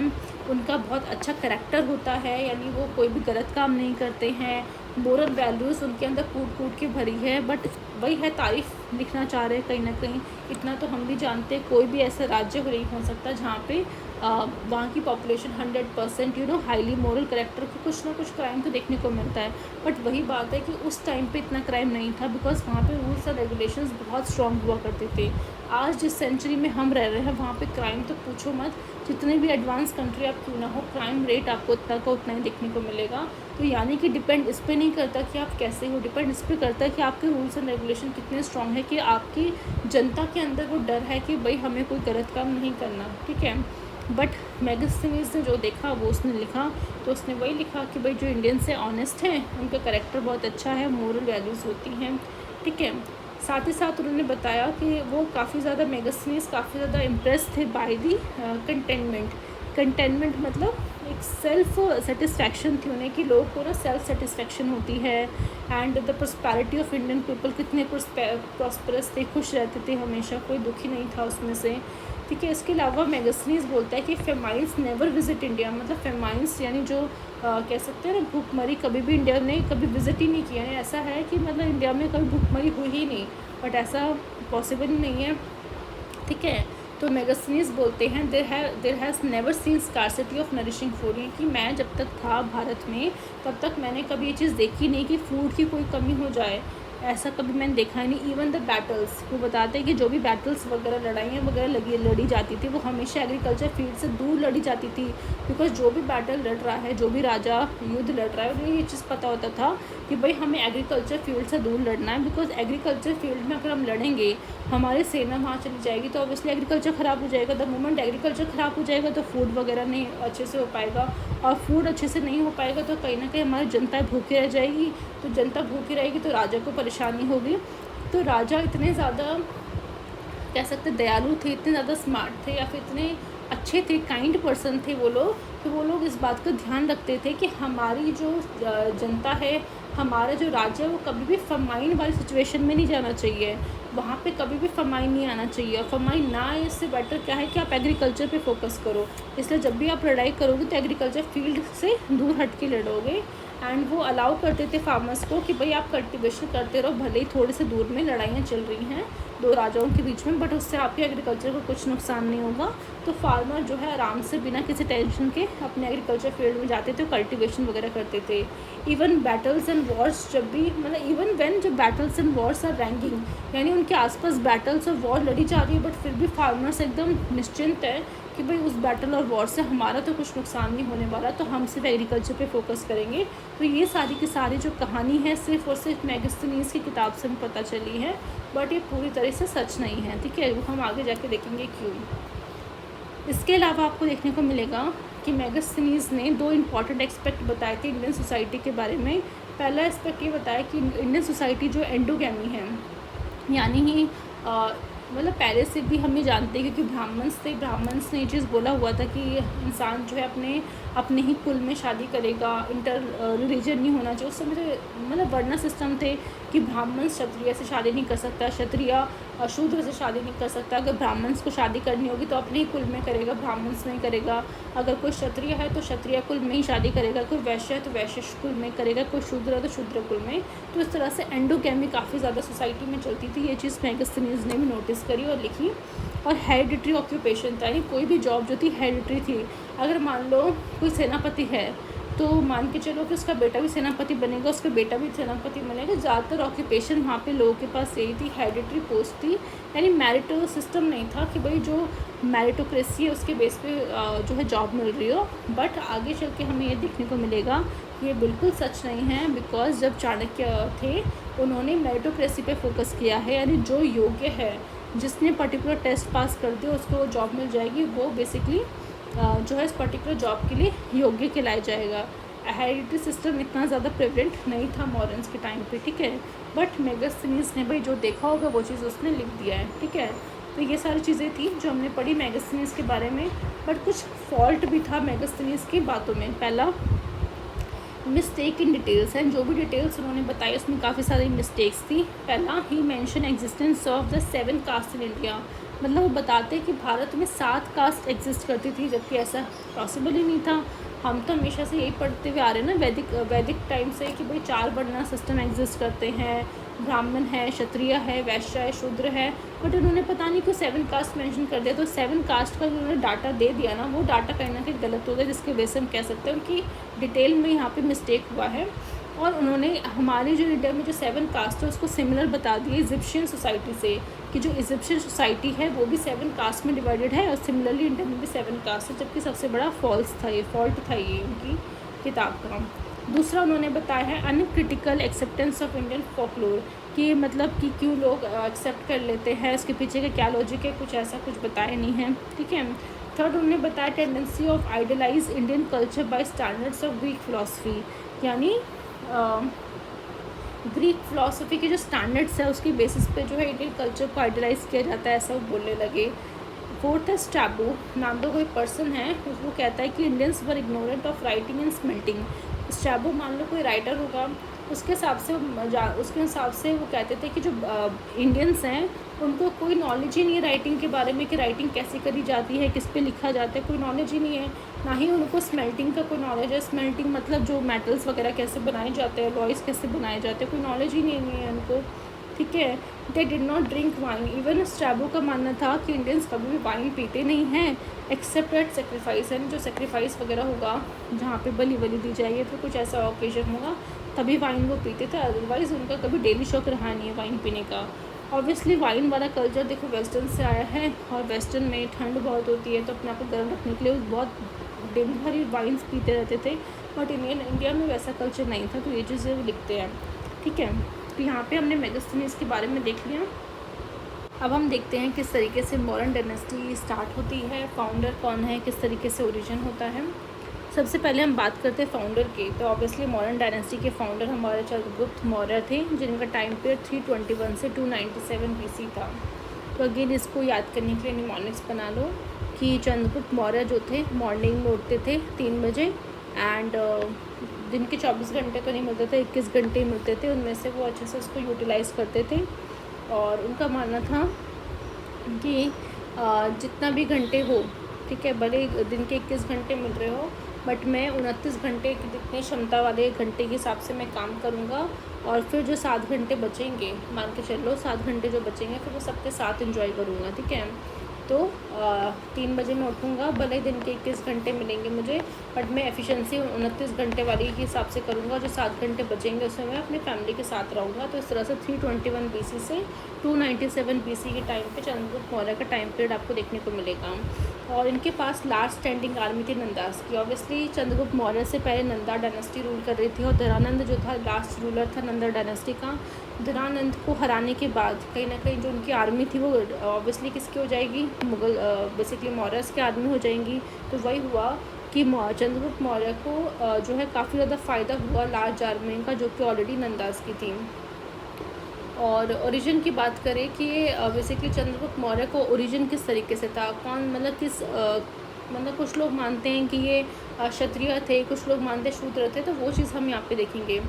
उनका बहुत अच्छा करैक्टर होता है, यानी वो कोई भी गलत काम नहीं करते हैं, मोरल वैल्यूज़ उनके अंदर कूट कूट के भरी है। बट वही है, तारीफ़ लिखना चाह रहे हैं कहीं ना कहीं। इतना तो हम भी जानते हैं कोई भी ऐसा राज्य नहीं हो सकता जहाँ पे वहाँ की पॉपुलेशन 100% हाईली मॉरल करेक्टर को कुछ ना कुछ क्राइम तो देखने को मिलता है। बट वही बात है कि उस टाइम पे इतना क्राइम नहीं था, बिकॉज वहाँ पे रूल्स और रेगुलेशंस बहुत स्ट्रॉन्ग हुआ करते थे। आज जिस सेंचुरी में हम रह रहे हैं वहाँ पे क्राइम तो पूछो मत, जितने भी एडवांस कंट्री आप क्यों ना हो, क्राइम रेट आपको उतना का उतना ही देखने को मिलेगा। तो यानी कि डिपेंड इस पर नहीं करता कि आप कैसे हो, डिपेंड इस पर करता है कि आपके रूल्स एंड रेगुलेशन कितने स्ट्रॉन्ग है, कि आपकी जनता के अंदर वो डर है कि भाई हमें कोई गलत काम नहीं करना, ठीक है। बट मेगास्थनीज ने जो देखा वो उसने लिखा, तो उसने वही लिखा कि भाई जो इंडियंस है ऑनेस्ट हैं, उनका करेक्टर बहुत अच्छा है, मोरल वैल्यूज़ होती हैं, ठीक है। साथ ही साथ उन्होंने बताया कि वो काफ़ी ज़्यादा मेगास्थनीज काफ़ी ज़्यादा इम्प्रेस थे बाय दी कंटेनमेंट मतलब एक सेल्फ सेटिस्फैक्शन थी उन्हें, कि लोगों को ना सेल्फ सेटिस्फैक्शन होती है। And the prosperity of Indian people, कितने प्रॉस्परस थे, खुश रहते थे हमेशा, कोई दुखी नहीं था उसमें से, ठीक है। इसके अलावा मेगास्थनीज बोलता है कि फेमाइंस नेवर विजिट इंडिया, मतलब फेमाइंस यानी जो कह सकते हैं ना भूखमरी, कभी भी इंडिया ने कभी विजिट ही नहीं किया है। ऐसा है कि मतलब इंडिया में कभी भूखमरी हुई ही नहीं, बट ऐसा पॉसिबल नहीं है, ठीक है। तो मेगास्थनीज बोलते हैं there has never seen scarcity of nourishing food, कि मैं जब तक था भारत में तब तक मैंने कभी ये चीज़ देखी नहीं कि फूड की कोई कमी हो जाए, ऐसा कभी मैंने देखा ही नहीं। इवन द बैटल्स, वो बताते हैं कि जो भी बैटल्स वगैरह लड़ाइयाँ वगैरह लड़ी जाती थी वो हमेशा एग्रीकल्चर फील्ड से दूर लड़ी जाती थी। बिकॉज जो भी बैटल लड़ रहा है, जो भी राजा युद्ध लड़ रहा है, उन्हें ये चीज़ पता होता था कि भाई हमें एग्रीकल्चर फील्ड से दूर लड़ना है। बिकॉज एग्रीकल्चर फील्ड में अगर हम लड़ेंगे, हमारी सेना वहाँ चली जाएगी तो ऑब्वियसली एग्रीकल्चर ख़राब हो जाएगा। द मोमेंट एग्रीकल्चर ख़राब हो जाएगा तो फूड वगैरह नहीं अच्छे से हो पाएगा, और फूड अच्छे से नहीं हो पाएगा तो कहीं ना कहीं हमारी जनता भूखी रह जाएगी। तो जनता भूखी रहेगी तो राजा को परेशानी होगी। तो राजा इतने ज़्यादा कह सकते दयालु थे, इतने ज़्यादा स्मार्ट थे, या फिर इतने अच्छे थे, काइंड पर्सन थे वो लोग, तो वो लोग इस बात का ध्यान रखते थे कि हमारी जो जनता है, हमारा जो राज्य है, वो कभी भी फमाइन वाली सिचुएशन में नहीं जाना चाहिए, वहाँ पे कभी भी फमाइन नहीं आना चाहिए। और फमाइन ना आए इससे बेटर क्या है कि आप एग्रीकल्चर पे फोकस करो। इसलिए जब भी आप लड़ाई करोगे तो एग्रीकल्चर फील्ड से दूर हट के लड़ोगे। एंड वो अलाउ करते थे फार्मर्स को कि भाई आप कल्टिवेशन करते रहो, भले ही थोड़े से दूर में लड़ाइयाँ चल रही हैं दो राजाओं के बीच में, बट उससे आपके एग्रीकल्चर को कुछ नुकसान नहीं होगा। तो फार्मर जो है आराम से बिना किसी टेंशन के अपने एग्रीकल्चर फील्ड में जाते थे, कल्टिवेशन वगैरह करते थे। इवन बैटल्स एंड वॉर्स जब भी मतलब इवन व्हेन जब battles and wars are ranking, यानी उनके आसपास बैटल्स और वॉर लड़ी जा रही है, बट फिर भी फार्मर्स एकदम निश्चिंत है कि भाई उस बैटल और वॉर से हमारा तो कुछ नुकसान नहीं होने वाला, तो हम सिर्फ एग्रीकल्चर पे फोकस करेंगे। तो ये सारी की सारी जो कहानी है सिर्फ और सिर्फ मेगास्थनीज की किताब से हमें पता चली है, बट ये पूरी तरह से सच नहीं है, ठीक है। वो हम आगे जाके देखेंगे क्यों। इसके अलावा आपको देखने को मिलेगा कि मेगास्थनीज ने दो इम्पॉर्टेंट एस्पेक्ट बताए थे इंडियन सोसाइटी के बारे में। पहला एस्पेक्ट ये बताया कि इंडियन सोसाइटी जो एंडोगैमी है, यानी ही मतलब पहले से भी हम ये जानते हैं क्योंकि ब्राह्मण्स ने ये चीज़ बोला हुआ था कि इंसान जो है अपने ही कुल में शादी करेगा, इंटर रिलीजन नहीं होना चाहिए। उस समय तो मतलब वर्ण सिस्टम थे कि ब्राह्मण क्षत्रिय से शादी नहीं कर सकता, क्षत्रिय शूद्र से शादी नहीं कर सकता। अगर ब्राह्मण्स को शादी करनी होगी तो अपने ही कुल में करेगा, ब्राह्मण्स नहीं करेगा। अगर कोई क्षत्रिय है तो क्षत्रिय कुल में ही शादी करेगा, कोई वैश्य है तो वैश्य कुल में करेगा, कोई शूद्र है तो शूद्र कुल में। तो इस तरह से एंडोगैमी काफ़ी ज़्यादा सोसाइटी में चलती थी। ये चीज़ मेगास्थनीज ने भी नोटिस करी और लिखी। और हेरिडिटरी ऑक्यूपेशन था, यानी कोई भी जॉब जो थी हेरिडिटरी थी। अगर मान लो कोई सेनापति है तो मान के चलो कि उसका बेटा भी सेनापति बनेगा, उसका बेटा भी सेनापति बनेगा। ज़्यादातर ऑक्यूपेशन वहाँ पे लोगों के पास यही थी, हेरिडिटरी पोस्ट थी, यानी मैरिटो सिस्टम नहीं था कि भाई जो मैरिटोक्रेसी है उसके बेस पे जो है जॉब मिल रही हो। बट आगे चल के हमें ये देखने को मिलेगा कि ये बिल्कुल सच नहीं है, बिकॉज जब चाणक्य थे उन्होंने मेरिटोक्रेसी पे फोकस किया है, यानी जो योग्य है, जिसने पर्टिकुलर टेस्ट पास कर दिया उसको जॉब मिल जाएगी, वो बेसिकली जो है इस पर्टिकुलर जॉब के लिए योग्य कहलाया जाएगा। हेरिडिटरी सिस्टम इतना ज़्यादा प्रेवलेंट नहीं था मॉडर्न्स के टाइम पे, ठीक है। बट मेगास्थनीज ने भाई जो देखा होगा वो चीज़ उसने लिख दिया है, ठीक है। तो ये सारी चीज़ें थी जो हमने पढ़ी मेगास्थनीज के बारे में। बट कुछ फॉल्ट भी था मेगास्थनीज की बातों में। पहला, मिस्टेक इन डिटेल्स हैं, जो भी डिटेल्स उन्होंने बताई उसमें काफ़ी सारी मिस्टेक्स थी। पहला, he mention existence of the 7 caste in India, मतलब वो बताते कि भारत में 7 कास्ट एग्जिस्ट करती थी, जबकि ऐसा पॉसिबल ही नहीं था। हम तो हमेशा से यही पढ़ते हुए आ रहे हैं ना वैदिक टाइम से कि भाई 4 वर्णा सिस्टम एग्जिस्ट करते हैं, ब्राह्मण है, क्षत्रिय है, वैश्य है, शूद्र है। बट उन्होंने पता नहीं क्यों 7 कास्ट मेंशन कर दिया। तो 7 कास्ट का जो उन्होंने डाटा दे दिया ना, वो डाटा कहीं ना कहीं गलत होता है, जिसकी वजह से हम कह सकते हैं उनकी डिटेल में यहाँ पे मिस्टेक हुआ है। और उन्होंने हमारे जो इंडिया में जो 7 कास्ट है उसको सिमिलर बता दिए इजिप्शियन सोसाइटी से, कि जो इजिप्शियन सोसाइटी है वो भी 7 कास्ट में डिवाइडेड है, और सिमिलरली इंडिया में भी 7 कास्ट है, जबकि सबसे बड़ा फॉल्ट था ये उनकी किताब का। दूसरा, उन्होंने बताया है uncritical acceptance of Indian folklore, कि मतलब कि क्यों लोग एक्सेप्ट कर लेते हैं, इसके पीछे का क्या लॉजिक है, कुछ ऐसा कुछ बताया नहीं है, ठीक है। थर्ड, उन्होंने बताया tendency of idealise Indian culture by standards of Greek philosophy, यानी ग्रीक फिलॉसफी के जो स्टैंडर्ड्स है उसकी बेसिस पे जो है इंडियन कल्चर को आइडलाइज किया जाता है, ऐसा वो बोलने लगे। फोर्थ है स्ट्रैबो, नाम का कोई पर्सन है, वो कहता है कि Indians were ignorant of writing and smelting. Strabo मान लो कोई राइटर होगा, उसके हिसाब से वो कहते थे कि जो इंडियंस हैं उनको कोई नॉलेज ही नहीं है राइटिंग के बारे में, कि राइटिंग कैसे करी जाती है, किस पे लिखा जाता है, कोई नॉलेज ही नहीं है। ना ही उनको स्मेल्टिंग का कोई नॉलेज है, स्मेल्टिंग मतलब जो मेटल्स वगैरह कैसे बनाए जाते हैं, लॉयस कैसे बनाए जाते हैं, कोई नॉलेज ही नहीं है उनको, ठीक है। They did not drink wine, even Strabo का मानना था कि इंडियंस कभी भी वाइन पीते नहीं हैं एक्सेप्ट एट सेक्रीफाइस, यानी जो सेक्रीफाइस वगैरह होगा, जहाँ पे बलि दि जाएगी, तो कुछ ऐसा ओकेजन होगा तभी वाइन वो पीते थे, अदरवाइज़ उनका कभी डेली शौक रहा नहीं है वाइन पीने का। ऑब्वियसली वाइन वाला कल्चर देखो वेस्टर्न से आया है, और वेस्टर्न में ठंड बहुत होती है, तो अपने आप को गर्म रखने के लिए बहुत दिन भर ही वाइन्स पीते रहते थे। बट इंडिया में वैसा कल्चर नहीं था, तो ये चीज़ें वो लिखते हैं, ठीक है। तो यहाँ पे हमने मेगास्थनीज के बारे में देख लिया। अब हम देखते हैं किस तरीके से मौर्यन डायनेस्टी स्टार्ट होती है, फाउंडर कौन है, किस तरीके से ओरिजिन होता है। सबसे पहले हम बात करते हैं फाउंडर की। तो ऑब्वियसली मौर्यन डायनेस्टी के फाउंडर हमारे चंद्रगुप्त मौर्य थे, जिनका टाइम पीरियड 321 से 297 BC था। तो अगेन इसको याद करने के लिए निमोनिक्स बना लो कि चंद्रगुप्त मौर्य जो थे मॉर्निंग में उठते थे 3 बजे, एंड दिन के 24 घंटे तो नहीं मिलते थे, 21 घंटे मिलते थे, उनमें से वो अच्छे से उसको यूटिलाइज़ करते थे। और उनका मानना था कि जितना भी घंटे हो, ठीक है, भले दिन के 21 घंटे मिल रहे हो, बट मैं 29 घंटे की जितनी क्षमता वाले घंटे के हिसाब से मैं काम करूँगा, और फिर जो 7 घंटे बचेंगे, मान के चलो 7 घंटे जो बचेंगे फिर वो सबके साथ एंजॉय करूँगा, ठीक है। तो 3 बजे मैं उठूँगा, भले दिन के 21 घंटे मिलेंगे मुझे, बट मैं एफिशिएंसी 29 घंटे वाली के हिसाब से करूँगा, जो 7 घंटे बचेंगे उसमें मैं अपनी फैमिली के साथ रहूँगा। तो इस तरह से 321 BC से 297 BC के टाइम पे चंद्रगुप्त मौर्य का टाइम पीरियड आपको देखने को मिलेगा। और इनके पास लास्ट स्टैंडिंग आर्मी थी नंदास की। ऑब्वियसली चंद्रगुप्त मौर्य से पहले नंदा डायनेस्टी रूल कर रही थी, और धरानंद जो था लास्ट रूलर था नंदा डायनेस्टी का। धरानंद को हराने के बाद कहीं ना कहीं जो उनकी आर्मी थी वो ऑब्वियसली किसकी हो जाएगी, मुगल बेसिकली मौर्यस की आर्मी हो जाएंगी। तो वही हुआ कि चंद्रगुप्त मौर्य को जो है काफ़ी ज़्यादा फ़ायदा हुआ लार्ज आर्मी का, जो कि ऑलरेडी नंदास की थी। और ओरिजिन की बात करें कि ये बेसिकली चंद्रगुप्त मौर्य को ओरिजिन किस तरीके से था, कौन मतलब किस मतलब कुछ लोग मानते हैं कि ये क्षत्रिय थे, कुछ लोग मानते हैं शूद्र थे, तो वो चीज़ हम यहाँ पे देखेंगे।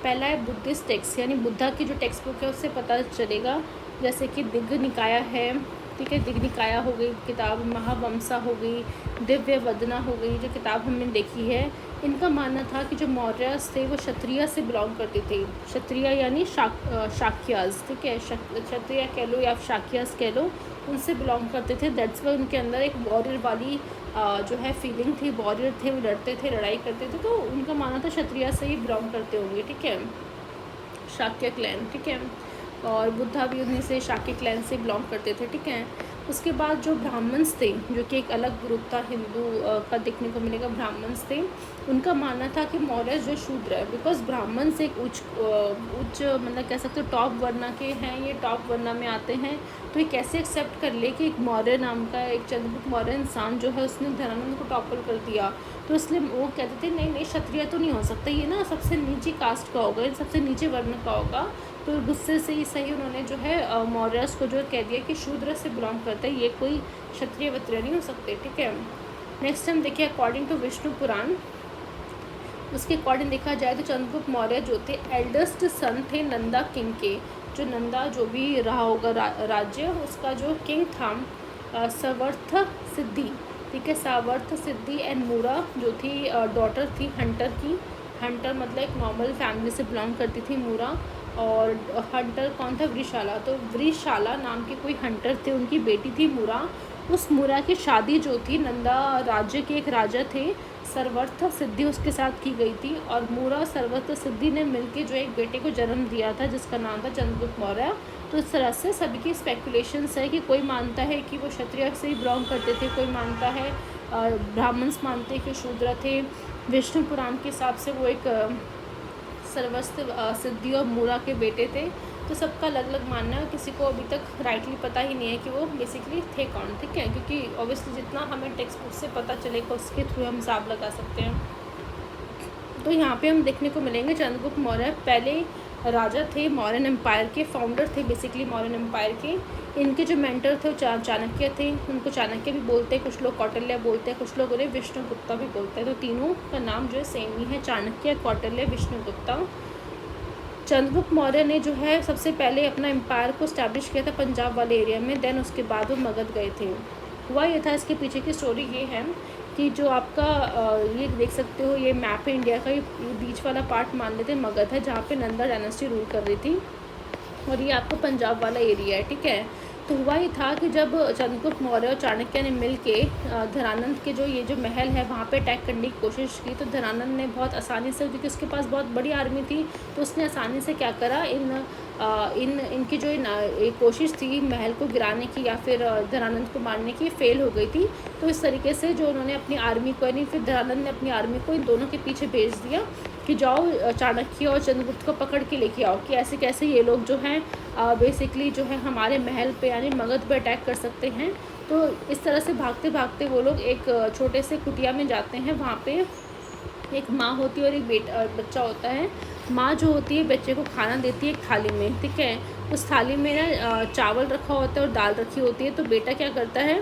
पहला है बुद्धिस्ट टेक्स्ट, यानी बुद्धा की जो टेक्स्ट बुक है उससे पता चलेगा, जैसे कि दिग्ग निकाया है, ठीक है, दिग्ग निकाया हो गई किताब, महावंसा हो गई, दिव्य वदना हो गई, जो किताब हमने देखी है। इनका मानना था कि जो मौर्य थे वो क्षत्रिय से बिलोंग करते थे, क्षत्रिय यानी शाक्यास, ठीक है, क्षत्रिय कह लो या शाक्यास कह लो, उनसे बिलोंग करते थे। दैट्स वाई उनके अंदर एक वॉरियर वाली जो है फीलिंग थी, वॉरियर थे, वो लड़ते थे, लड़ाई करते थे, तो उनका मानना था क्षत्रिय से ही बिलोंग करते होंगे, ठीक है, शाक्य क्लैन, ठीक है। और बुद्धा भी उन्हीं से शाक्य क्लैन से बिलोंग करते थे, ठीक है। उसके बाद जो ब्राह्मण्स थे, जो कि एक अलग ग्रुप था हिंदू का देखने को मिलेगा, ब्राह्मण्स थे, उनका मानना था कि मौर्य जो शूद्र है, बिकॉज ब्राह्मण्स एक उच्च मतलब कह सकते हो टॉप वर्ण के हैं, ये टॉप वर्ण में आते हैं, तो ये कैसे एक्सेप्ट कर ले कि एक मौर्य नाम का एक चंद्रगुप्त मौर्य इंसान जो है उसने धनानंद को टॉपल कर दिया। तो इसलिए वो कहते थे नहीं नहीं, क्षत्रिय तो नहीं हो सकता, ये ना सबसे नीची कास्ट का होगा, सबसे नीचे वर्ण का होगा। तो गुस्से से ही सही उन्होंने जो है मौर्यस को जो कह दिया कि शूद्र से बिलोंग करता है, ये कोई क्षत्रिय वत्रिय नहीं हो सकते, ठीक है। नेक्स्ट हम देखिए अकॉर्डिंग टू विष्णु पुराण, उसके अकॉर्डिंग देखा जाए तो चंद्रगुप्त मौर्य जो थे एल्डेस्ट सन थे नंदा किंग के। जो नंदा जो भी रहा होगा राज्य, उसका जो किंग था सावर्थ सिद्धि, ठीक है, सावर्थ सिद्धि एंड मूरा जो थी डॉटर थी हंटर की। हंटर मतलब एक नॉर्मल फैमिली से बिलोंग करती थी मूरा। और हंटर कौन था? वृषाला। तो वृषाला नाम के कोई हंटर थे, उनकी बेटी थी मूरा। उस मूरा की शादी जो थी नंदा राज्य के एक राजा थे सर्वर्थ सिद्धि, उसके साथ की गई थी। और मूरा सर्वर्थ सिद्धि ने मिलकर जो एक बेटे को जन्म दिया था जिसका नाम था चंद्रगुप्त मौर्य। तो इस तरह से सभी की स्पेकुलेशंस है कि कोई मानता है कि वो क्षत्रिय से ही बिलोंग करते थे, कोई मानता है ब्राह्मण्स मानते हैं कि शूद्र थे। विष्णु पुराण के हिसाब से वो एक सर्वस्थ सिद्धि और मूरा के बेटे थे। तो सबका अलग अलग मानना है, किसी को अभी तक राइटली पता ही नहीं है कि वो बेसिकली थे कौन, ठीक है, क्योंकि ऑब्वियसली जितना हमें टेक्स्ट बुक से पता चलेगा उसके थ्रू हम हिसाब लगा सकते हैं। तो यहाँ पे हम देखने को मिलेंगे चंद्रगुप्त मौर्य पहले राजा थे, मौर्यन एम्पायर के फाउंडर थे बेसिकली मौर्यन एम्पायर के। इनके जो मेंटर थे वो चाणक्य थे, उनको चाणक्य भी बोलते हैं, कुछ लोग कौटिल्य बोलते हैं, कुछ लोग उन्हें विष्णुगुप्ता भी बोलते हैं। तो तीनों का नाम जो है सेम ही है, चाणक्य, कौटिल्य, विष्णुगुप्ता। चंद्रगुप्त मौर्य ने जो है सबसे पहले अपना एम्पायर को स्टैब्लिश किया था पंजाब वाले एरिया में, देन उसके बाद वो मगध गए थे। हुआ ये था, इसके पीछे की स्टोरी ये है कि जो आपका ये देख सकते हो, ये मैप है इंडिया का, ये बीच वाला पार्ट मान लेते हैं मगध है, जहाँ पे नंदा डायनेस्टी रूल कर रही थी, और ये आपका पंजाब वाला एरिया है, ठीक है। तो हुआ ये था कि जब चंद्रगुप्त मौर्य और चाणक्य ने मिल के धनानंद के जो ये जो महल है वहाँ पे अटैक करने की कोशिश की, तो धनानंद ने बहुत आसानी से, क्योंकि उसके पास बहुत बड़ी आर्मी थी, तो उसने आसानी से क्या करा, इनकी जो एक कोशिश थी महल को गिराने की या फिर धनानंद को मारने की, फेल हो गई थी। तो इस तरीके से जो उन्होंने अपनी आर्मी को, यानी फिर धनानंद ने अपनी आर्मी को इन दोनों के पीछे भेज दिया कि जाओ चाणक्य और चंद्रगुप्त को पकड़ के लेके आओ, कि ऐसे कैसे ये लोग जो हैं बेसिकली जो है हमारे महल पे यानी मगध पे अटैक कर सकते हैं। तो इस तरह से भागते भागते वो लोग एक छोटे से कुटिया में जाते हैं, वहाँ पे एक माँ होती है और एक बच्चा होता है। माँ जो होती है बच्चे को खाना देती है एक थाली में, ठीक है, उस थाली में ना चावल रखा होता है और दाल रखी होती है। तो बेटा क्या करता है,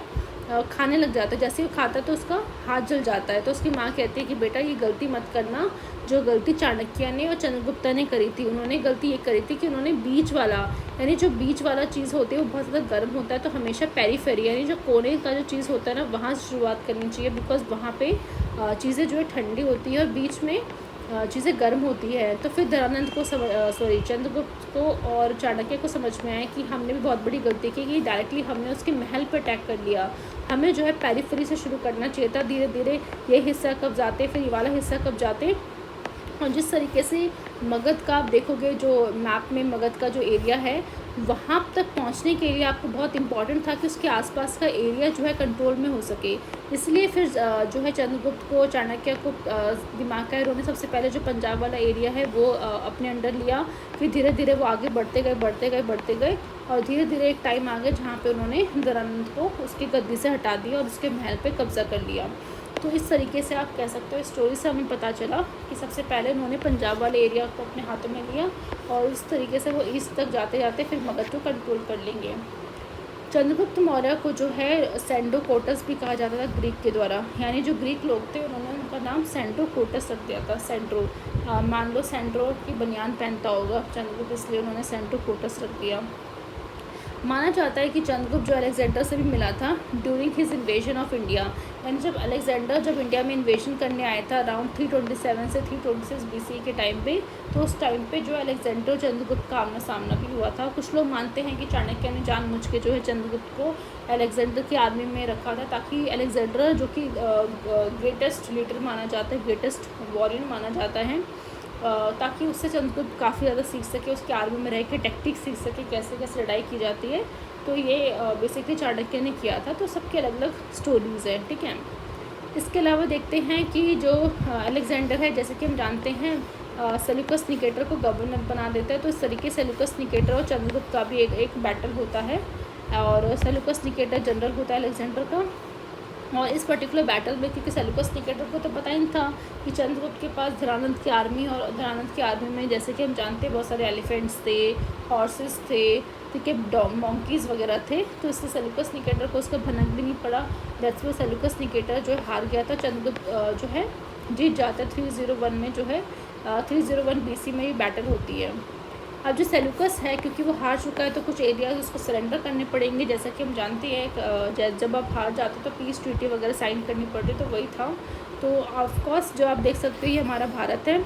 खाने लग जाता है, जैसे वो खाता है तो उसका हाथ जल जाता है। तो उसकी माँ कहती है कि बेटा ये गलती मत करना, जो गलती चाणक्य ने और चंद्रगुप्ता ने करी थी। उन्होंने गलती ये करी थी कि उन्होंने बीच वाला, यानी जो बीच वाला चीज़ होती है वो बहुत ज़्यादा गर्म होता है, तो हमेशा पेरीफेरी यानी जो कोने का जो चीज़ होता है ना वहाँ से शुरुआत करनी चाहिए, बिकॉज वहाँ पे चीज़ें जो है ठंडी होती है और बीच में चीज़ें गर्म होती है। तो फिर धनानंद को चंद्रगुप्त को और चाणक्य को समझ में आया कि हमने भी बहुत बड़ी गलती की कि डायरेक्टली हमने उसके महल पर अटैक कर लिया, हमें जो है पेरीफेरी से शुरू करना चाहिए था, धीरे धीरे ये हिस्सा कब जाते फिर ये वाला हिस्सा कब जाते। और जिस तरीके से मगध का आप देखोगे, जो मैप में मगध का जो एरिया है वहाँ तक पहुँचने के लिए आपको बहुत इम्पॉर्टेंट था कि उसके आसपास का एरिया जो है कंट्रोल में हो सके। इसलिए फिर जो है चंद्रगुप्त को, चाणक्य को दिमाग का, उन्होंने सबसे पहले जो पंजाब वाला एरिया है वो अपने अंडर लिया। फिर धीरे धीरे वो आगे बढ़ते गए और धीरे धीरे एक टाइम आ गया जहाँ पे उन्होंने धनानंद को उसकी गद्दी से हटा दिया और उसके महल पे कब्जा कर लिया। तो इस तरीके से आप कह सकते हो, स्टोरी से हमें पता चला कि सबसे पहले उन्होंने पंजाब वाले एरिया को अपने हाथों में लिया और इस तरीके से वो ईस्ट तक जाते जाते फिर मगध को कंट्रोल कर लेंगे। चंद्रगुप्त मौर्य को जो है सेंडोकोटस भी कहा जाता था ग्रीक के द्वारा, यानी जो ग्रीक लोग थे उन्होंने उनका नाम सेंडोकोटस रख दिया था। सेंड्रो, मान लो सेंड्रो की बनियान पहनता होगा चंद्रगुप्त, इसलिए उन्होंने सेंडोकोटस रख दिया। माना जाता है कि चंद्रगुप्त जो अलेक्जेंडर से भी मिला था during his invasion of India, यानी जब अलेक्जेंडर जब इंडिया में इन्वेजन करने आया था अराउंड 327 से 326 BC के टाइम पे, तो उस टाइम पे जो अलेक्जेंडर चंद्रगुप्त का आमना सामना भी हुआ था। कुछ लोग मानते हैं कि चाणक्य ने जानबूझ के जो है चंद्रगुप्त को अलेक्जेंडर की आर्मी में रखा था, ताकि अलेक्जेंडर जो कि ग्रेटेस्ट लीडर माना जाता है, ग्रेटेस्ट वॉरियर माना जाता है, ताकि उससे चंद्रगुप्त काफ़ी ज़्यादा सीख सके, उसकी आर्मी में रह के टेक्टिक सीख सके, कैसे कैसे लड़ाई की जाती है। तो ये बेसिकली चाणक्य ने किया था। तो सबके अलग अलग स्टोरीज़ हैं, ठीक है। इसके अलावा देखते हैं कि जो अलेक्जेंडर है, जैसे कि हम जानते हैं सेल्यूकस निकेटर को गवर्नर बना देता है। तो इस तरीके से सेल्यूकस निकेटर और चंद्रगुप्त का भी एक बैटल होता है, और सेल्यूकस निकेटर जनरल होता है अलेक्जेंडर का। और इस पर्टिकुलर बैटल में, क्योंकि सेल्यूकस निकेटर को तो पता ही नहीं था कि चंद्रगुप्त के पास धरानंद की आर्मी, और धरानंद की आर्मी में जैसे कि हम जानते हैं बहुत सारे एलिफेंट्स थे, हॉर्सेस थे, ठीक है, मॉन्कीज़ वगैरह थे। तो इससे सेल्यूकस निकेटर को उसका भनक भी नहीं पड़ा। दैट्स व्हाई सेल्यूकस निकेटर जो है हार गया था। चंद्रगुप्त जो है जीत जाता है 301 में, जो है 301 BC में ये बैटल होती है। अब जो सेल्यूकस है, क्योंकि वो हार चुका है, तो कुछ एरियाज उसको सरेंडर करने पड़ेंगे। जैसा कि हम जानते हैं जब आप हार जाते हो तो पीस ट्रीटी वगैरह साइन करनी पड़ती, तो वही था। तो ऑफकोर्स जो आप देख सकते हो ये हमारा भारत है,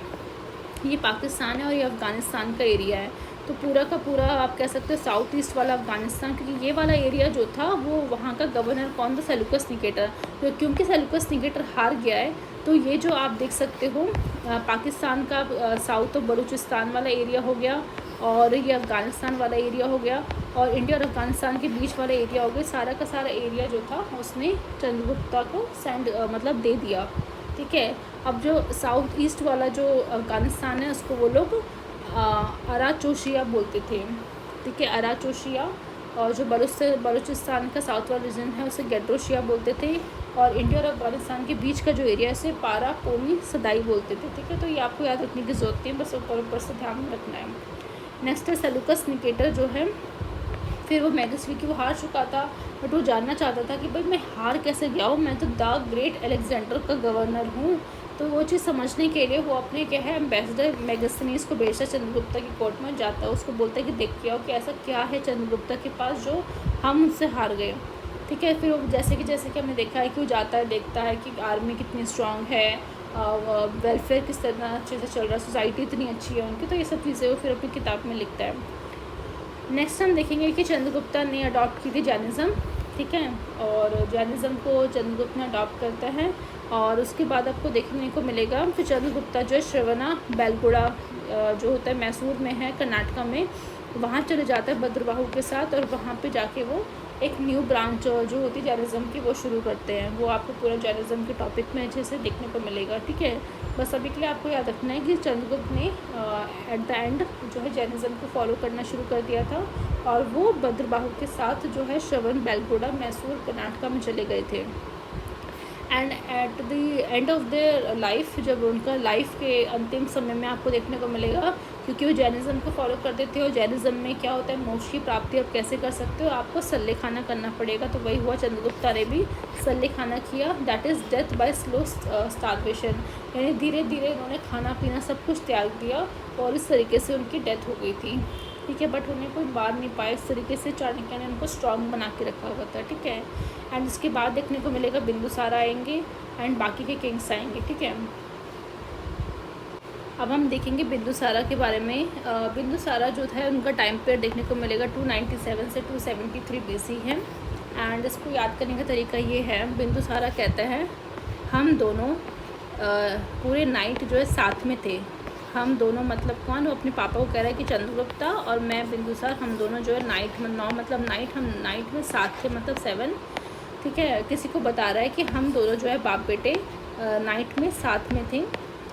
ये पाकिस्तान है और ये अफ़गानिस्तान का एरिया है। तो पूरा का पूरा आप कह सकते हो साउथ ईस्ट वाला अफ़गानिस्तान, क्योंकि ये वाला एरिया जो था वो वहाँ का गवर्नर कौन था, सेल्यूकस निकेटर। तो क्योंकि सेल्यूकस निकेटर हार गया है, तो ये जो आप देख सकते हो पाकिस्तान का साउथ और बलूचिस्तान वाला एरिया हो गया, और ये अफ़गानिस्तान वाला एरिया हो गया, और इंडिया और अफ़गानिस्तान के बीच वाला एरिया हो गया। सारा का सारा एरिया जो था उसने चंद्रगुप्ता को मतलब दे दिया, ठीक है। अब जो साउथ ईस्ट वाला जो अफ़गानिस्तान है उसको वो लोग अराचोशिया बोलते थे, ठीक है, अराचोशिया। और जो बलूचिस्तान का साउथ वाला रीजन है उसे गेड्रोशिया बोलते थे, और इंडिया और अफ़गानिस्तान के बीच का जो एरिया है उसे पारा कोमी सदाई बोलते थे, ठीक है। तो ये आपको याद रखने की ज़रूरत है, बस ऊपर से ध्यान में रखना है। नेक्स्ट है सेल्यूकस निकेटर जो है, फिर वो मैगस्वी की वो हार चुका था, बट वो जानना चाहता था कि भाई मैं हार कैसे गया हूँ, मैं तो द ग्रेट अलेक्जेंडर का गवर्नर हूँ। तो वो चीज़ समझने के लिए वो अपने क्या है एम्बेसडर मैगस्थनीज को भेजता है चंद्रगुप्ता की कोर्ट में, जाता है, उसको बोलता है कि देख के आओ कि ऐसा क्या है चंद्रगुप्ता के पास जो हम उनसे हार गए, ठीक है। फिर वो जैसे कि हमने देखा है कि वो जाता है, देखता है कि आर्मी कितनी स्ट्रांग है, वेलफेयर किस तरह अच्छे से चल रहा है, सोसाइटी इतनी अच्छी है उनकी। तो ये सब चीज़ें वो फिर अपनी किताब में लिखता है। नेक्स्ट हम देखेंगे कि चंद्रगुप्ता ने अडॉप्ट की थी जैनिज़्म, ठीक है, और जैनिज़्म को चंद्रगुप्त ने अडॉप्ट करता है। और उसके बाद आपको देखने को मिलेगा फिर चंद्रगुप्ता जो है श्रवणा बेलगुड़ा जो होता है मैसूर में है, कर्नाटका में, वहाँ चले जाता है भद्रबाहु के साथ, और वहाँ पे जाके वो एक न्यू ब्रांच जो होती है जैनिज़्म की वो शुरू करते हैं। वो आपको पूरा जैनिज़्म के टॉपिक में अच्छे से देखने को मिलेगा, ठीक है। बस अभी के लिए आपको याद रखना है कि चंद्रगुप्त ने एट द एंड जो है जैनिज़्म को फॉलो करना शुरू कर दिया था, और वो भद्रबाहु के साथ जो है श्रवण बेलगुड़ा मैसूर कर्नाटका में चले गए थे। And at the end of their life, जब उनका लाइफ के अंतिम समय में आपको देखने को मिलेगा, क्योंकि वो जैनिज़्म को फॉलो कर देते हो, जैनिज़्म में क्या होता है मोक्ष की प्राप्ति आप कैसे कर सकते हो, आपको सल्ले खाना करना पड़ेगा। तो वही हुआ, चंद्रगुप्ता ने भी सल्ले खाना किया, that is death by slow starvation, यानी धीरे धीरे उन्होंने खाना पीना सब कुछ त्याग दिया, और इस तरीके से उनकी डेथ हो गई थी, ठीक है। बट उन्हें कोई मार नहीं पाए, इस तरीके से चाणक्य ने उनको स्ट्रॉन्ग बना के रखा हुआ था, ठीक है। एंड इसके बाद देखने को मिलेगा बिंदुसार आएंगे एंड बाकी के किंग्स आएंगे, ठीक है। अब हम देखेंगे बिंदुसारा के बारे में। बिंदुसारा जो था उनका टाइम पीरियड देखने को मिलेगा 297 से 273 BC है। एंड इसको याद करने का तरीका ये है, बिंदुसारा कहता है हम दोनों पूरे नाइट जो है साथ में थे। हम दोनों मतलब कौन, वो अपने पापा को कह रहा है कि चंद्रगुप्ता और मैं बिंदुसार, हम दोनों जो है नाइट में 9 मतलब नाइट, हम नाइट में साथ थे मतलब 7, ठीक है। किसी को बता रहा है कि हम दोनों जो है बाप बेटे नाइट में साथ में थे।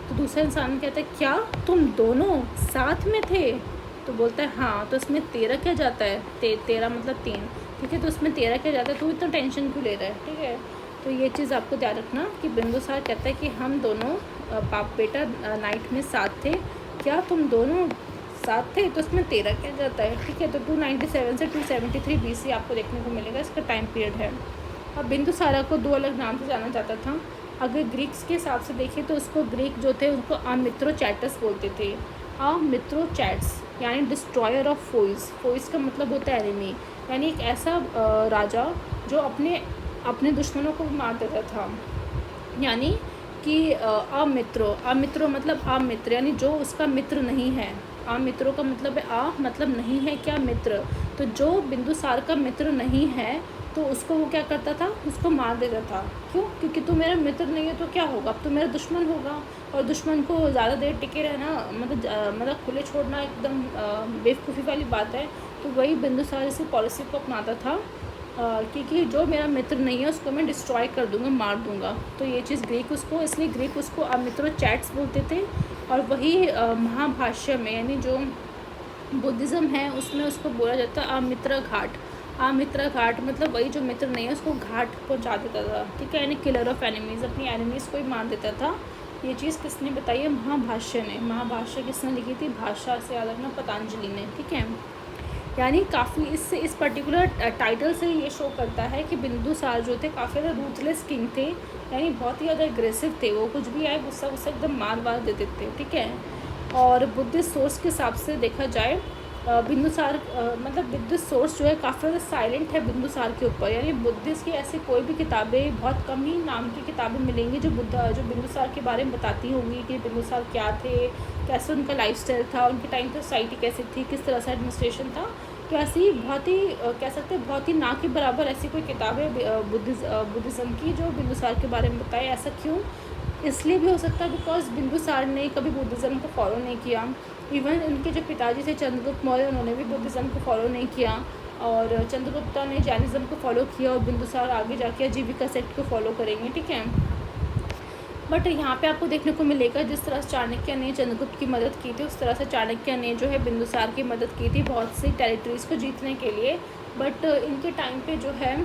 तो दूसरा इंसान कहता है क्या तुम दोनों साथ में थे, तो बोलता है हाँ। तो इसमें 13 क्या जाता है, 13 मतलब 3, ठीक है। तो उसमें 13 क्या जाता है, तो इतना टेंशन क्यों ले रहा है, ठीक है। तो ये चीज़ आपको ध्यान रखना कि बिंदुसार कहता है कि हम दोनों बाप बेटा नाइट में साथ थे, क्या तुम दोनों साथ थे, तो इसमें 13 क्या जाता है, ठीक है। तो 297 से 273 BC आपको देखने को मिलेगा, इसका टाइम पीरियड है। अब बिंदुसारा को 2 अलग नाम से जाना जाता था। अगर ग्रीक्स के हिसाब से देखें तो उसको ग्रीक जो थे उनको अमित्रोचैटस बोलते थे। अमित्रोचैट्स यानी डिस्ट्रॉयर ऑफ फोइस, फोइस का मतलब होता है एनिमी, यानी एक ऐसा राजा जो अपने अपने दुश्मनों को भी मार देता था। यानी कि अमित्रो मतलब अमित्र, यानी जो उसका मित्र नहीं है। अमित्रों का मतलब है मतलब नहीं है क्या, मित्र। तो जो बिंदुसार का मित्र नहीं है तो उसको वो क्या करता था, उसको मार देता था। क्यों? क्योंकि तू मेरा मित्र नहीं है तो क्या होगा, अब तो मेरा दुश्मन होगा। और दुश्मन को ज़्यादा देर टिके रहना मतलब खुले छोड़ना एकदम बेवकूफ़ी वाली बात है। तो वही बिंदुसार इसी पॉलिसी को अपनाता था क्योंकि जो मेरा मित्र नहीं है उसको मैं डिस्ट्रॉय कर दूँगा, मार दूँगा। तो ये चीज़ ग्रीक उसको, इसलिए ग्रीक उसको अमित्रो चैट्स बोलते थे। और वही महाभाष्य में, यानी जो बुद्धिज़्म है उसमें उसको बोला जाता है अमित्र घाट। अमित्र घाट मतलब वही जो मित्र नहीं है उसको घाट पहुंचा देता था। ठीक है, यानी किलर ऑफ एनिमीज़, अपनी एनिमीज़ को ही मार देता था। ये चीज़ किसने बताई है? महाभाष्य ने। महाभाष्य किसने लिखी थी? भाषा से याद रखना, पतंजलि ने। ठीक है, यानी काफ़ी इस पर्टिकुलर टाइटल से ये शो करता है कि बिंदुसार जो थे काफ़ी ज़्यादा रूथलेस किंग थे, यानी बहुत ही ज़्यादा एग्रेसिव थे। वो कुछ भी आए गुस्सा एकदम मार देते थे। ठीक है, और बुद्धिस्ट सोर्स के हिसाब से देखा जाए बिंदुसार मतलब बुद्धिस्ट सोर्स जो है काफ़ी ज़्यादा साइलेंट है बिंदुसार के ऊपर। यानी बुद्धिस्ट की ऐसी कोई भी किताबें, बहुत कम ही नाम की किताबें मिलेंगी जो बिंदुसार के बारे में बताती होंगी कि बिंदुसार क्या थे, कैसे उनका लाइफस्टाइल था, उनके टाइम पर सोसाइटी कैसी थी, किस तरह से एडमिनिस्ट्रेशन था। तो ऐसी बहुत ही कह सकते हैं बहुत ही ना के बराबर ऐसी कोई किताब है बुद्धिज़्म की जो बिंदुसार के बारे में बताए। ऐसा क्यों? इसलिए भी हो सकता है बिकॉज बिंदुसार ने कभी बुद्धिज़्म को फॉलो नहीं किया। इवन उनके जो पिताजी थे चंद्रगुप्त मौर्य, उन्होंने भी बुद्धिज़्म को फॉलो नहीं किया। और चंद्रगुप्ता ने जैनिज़्म को फॉलो किया और बिंदुसार आगे जाके आजीविका सेक्ट को फॉलो करेंगे। ठीक है, बट यहाँ पे आपको देखने को मिलेगा जिस तरह से चाणक्य ने चंद्रगुप्त की मदद की थी उस तरह से चाणक्य ने जो है बिंदुसार की मदद की थी बहुत सी टेरिटरीज़ को जीतने के लिए। बट इनके टाइम पे जो है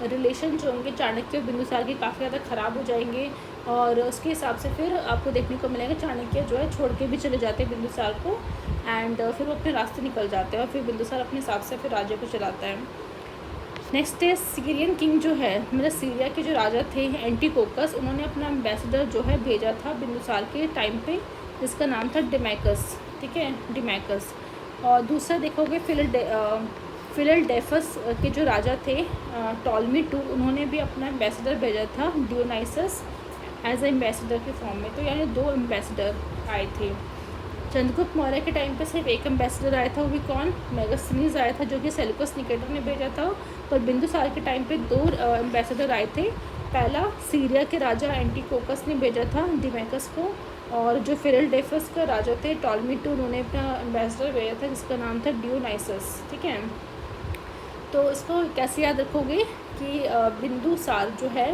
रिलेशन जो होंगे चाणक्य और बिंदुसार के काफ़ी ज़्यादा ख़राब हो जाएंगे। और उसके हिसाब से फिर आपको देखने को मिलेगा चाणक्य जो है छोड़ के भी चले जाते हैं बिंदुसार को। एंड फिर वो अपने रास्ते निकल जाते हैं और फिर बिंदुसार अपने हिसाब से फिर राज्य को चलाता है। नेक्स्ट है सीरियन किंग जो है, मतलब सीरिया के जो राजा थे एंटीकोकस, उन्होंने अपना एम्बेसडर जो है भेजा था बिंदुसार के टाइम पे, जिसका नाम था डिमैकस। ठीक है, डिमैकस। और दूसरा देखोगे फिलडेल्फस के जो राजा थे टॉलमी II, उन्होंने भी अपना एम्बेसडर भेजा था डियोनाइसस एज ए एम्बेसडर के फॉर्म में। तो यानी 2 एम्बेसडर आए थे। चंद्रगुप्त मौर्य के टाइम पे सिर्फ एक एम्बेसडर आया था, वो भी कौन? मेगास्थनीज आया था जो कि सेल्यूकस निकेटर ने भेजा था। पर बिंदुसार के टाइम पे 2 एम्बेसडर आए थे। पहला सीरिया के राजा एंटीकोकस ने भेजा था डिमैकस को, और जो फिलडेल्फस का राजा थे टॉलमी II, उन्होंने अपना एम्बेसडर भेजा था जिसका नाम था डियोनाइसस। ठीक है, तो इसको कैसे याद रखोगे कि बिंदुसार जो है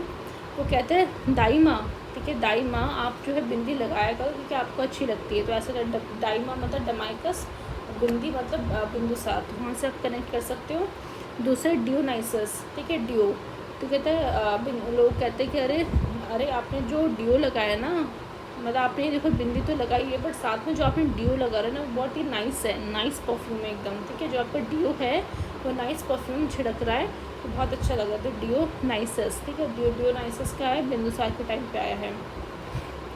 वो कहते हैं दाई माँ। ठीक है, दाई माँ आप जो है बिंदी लगाया करो क्योंकि आपको अच्छी लगती है। तो ऐसे दाई माँ मतलब डमाइकस, बिंदी मतलब बिंदुसार, तो वहाँ से आप कनेक्ट कर सकते हो। दूसरे डियोनाइसस। ठीक है, डियो तो कहते हैं लोग कहते हैं कि अरे आपने जो डियो लगाया ना, मतलब आपने देखो बिंदी तो लगाई है बट साथ में जो आपने डियो लगा रहा है ना वो बहुत ही नाइस है, नाइस परफ्यूम है एकदम। ठीक है, जो आपका डियो है वो नाइस परफ्यूम छिड़क रहा है तो बहुत अच्छा लगा। तो डियो नाइसस। ठीक है, डियो नाइसस का है, बिंदुसार के टाइम पे आया है।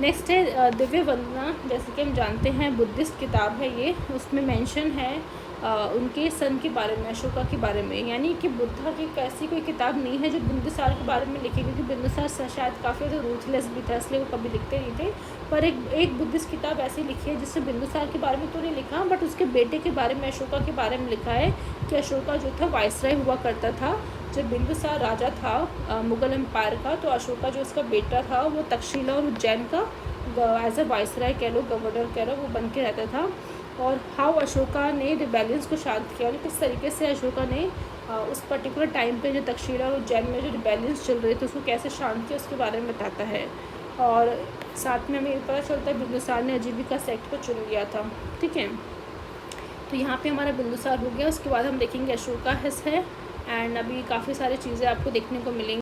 नेक्स्ट है दिव्य वंदना। जैसे कि हम जानते हैं बुद्धिस्ट किताब है ये, उसमें मेंशन है उनके सन के बारे में, अशोका के बारे में। यानी कि बुद्धा की ऐसी कोई किताब नहीं है जो बिंदुसार के बारे में लिखी, क्योंकि बिंदुसार शायद काफ़ी ज़्यादा रूथलेस भी था इसलिए वो कभी लिखते नहीं थे। पर एक बुद्धिस्ट किताब ऐसी लिखी है जिससे बिंदुसार के बारे में तो नहीं लिखा बट उसके बेटे के बारे में, अशोका के बारे में लिखा है कि अशोका जो था वाइसराय हुआ करता था। जब बिंदुसार राजा था मुग़ल एम्पायर का, तो अशोका जो उसका बेटा था वो तक्षशिला और उज्जैन का एज अ वाइसराय कह लो, गवर्नर कह लो, वो बन के रहता था। और हाउ अशोका ने रिबेलियंस को शांत किया, और किस तरीके से अशोका ने उस पर्टिकुलर टाइम पे जो तक्षशिला और उज्जैन में जो रिबेलियंस चल रहे थे उसको कैसे शांत किया उसके बारे में बताता है। और साथ में हमें पता चलता है बिंदुसार ने आजीविका सेक्ट को चुन लिया था। ठीक है, तो यहाँ पे हमारा बिंदुसार हो गया। उसके बाद हम देखेंगे अशोका है एंड अभी काफ़ी सारी चीज़ें आपको देखने को मिलेंगी।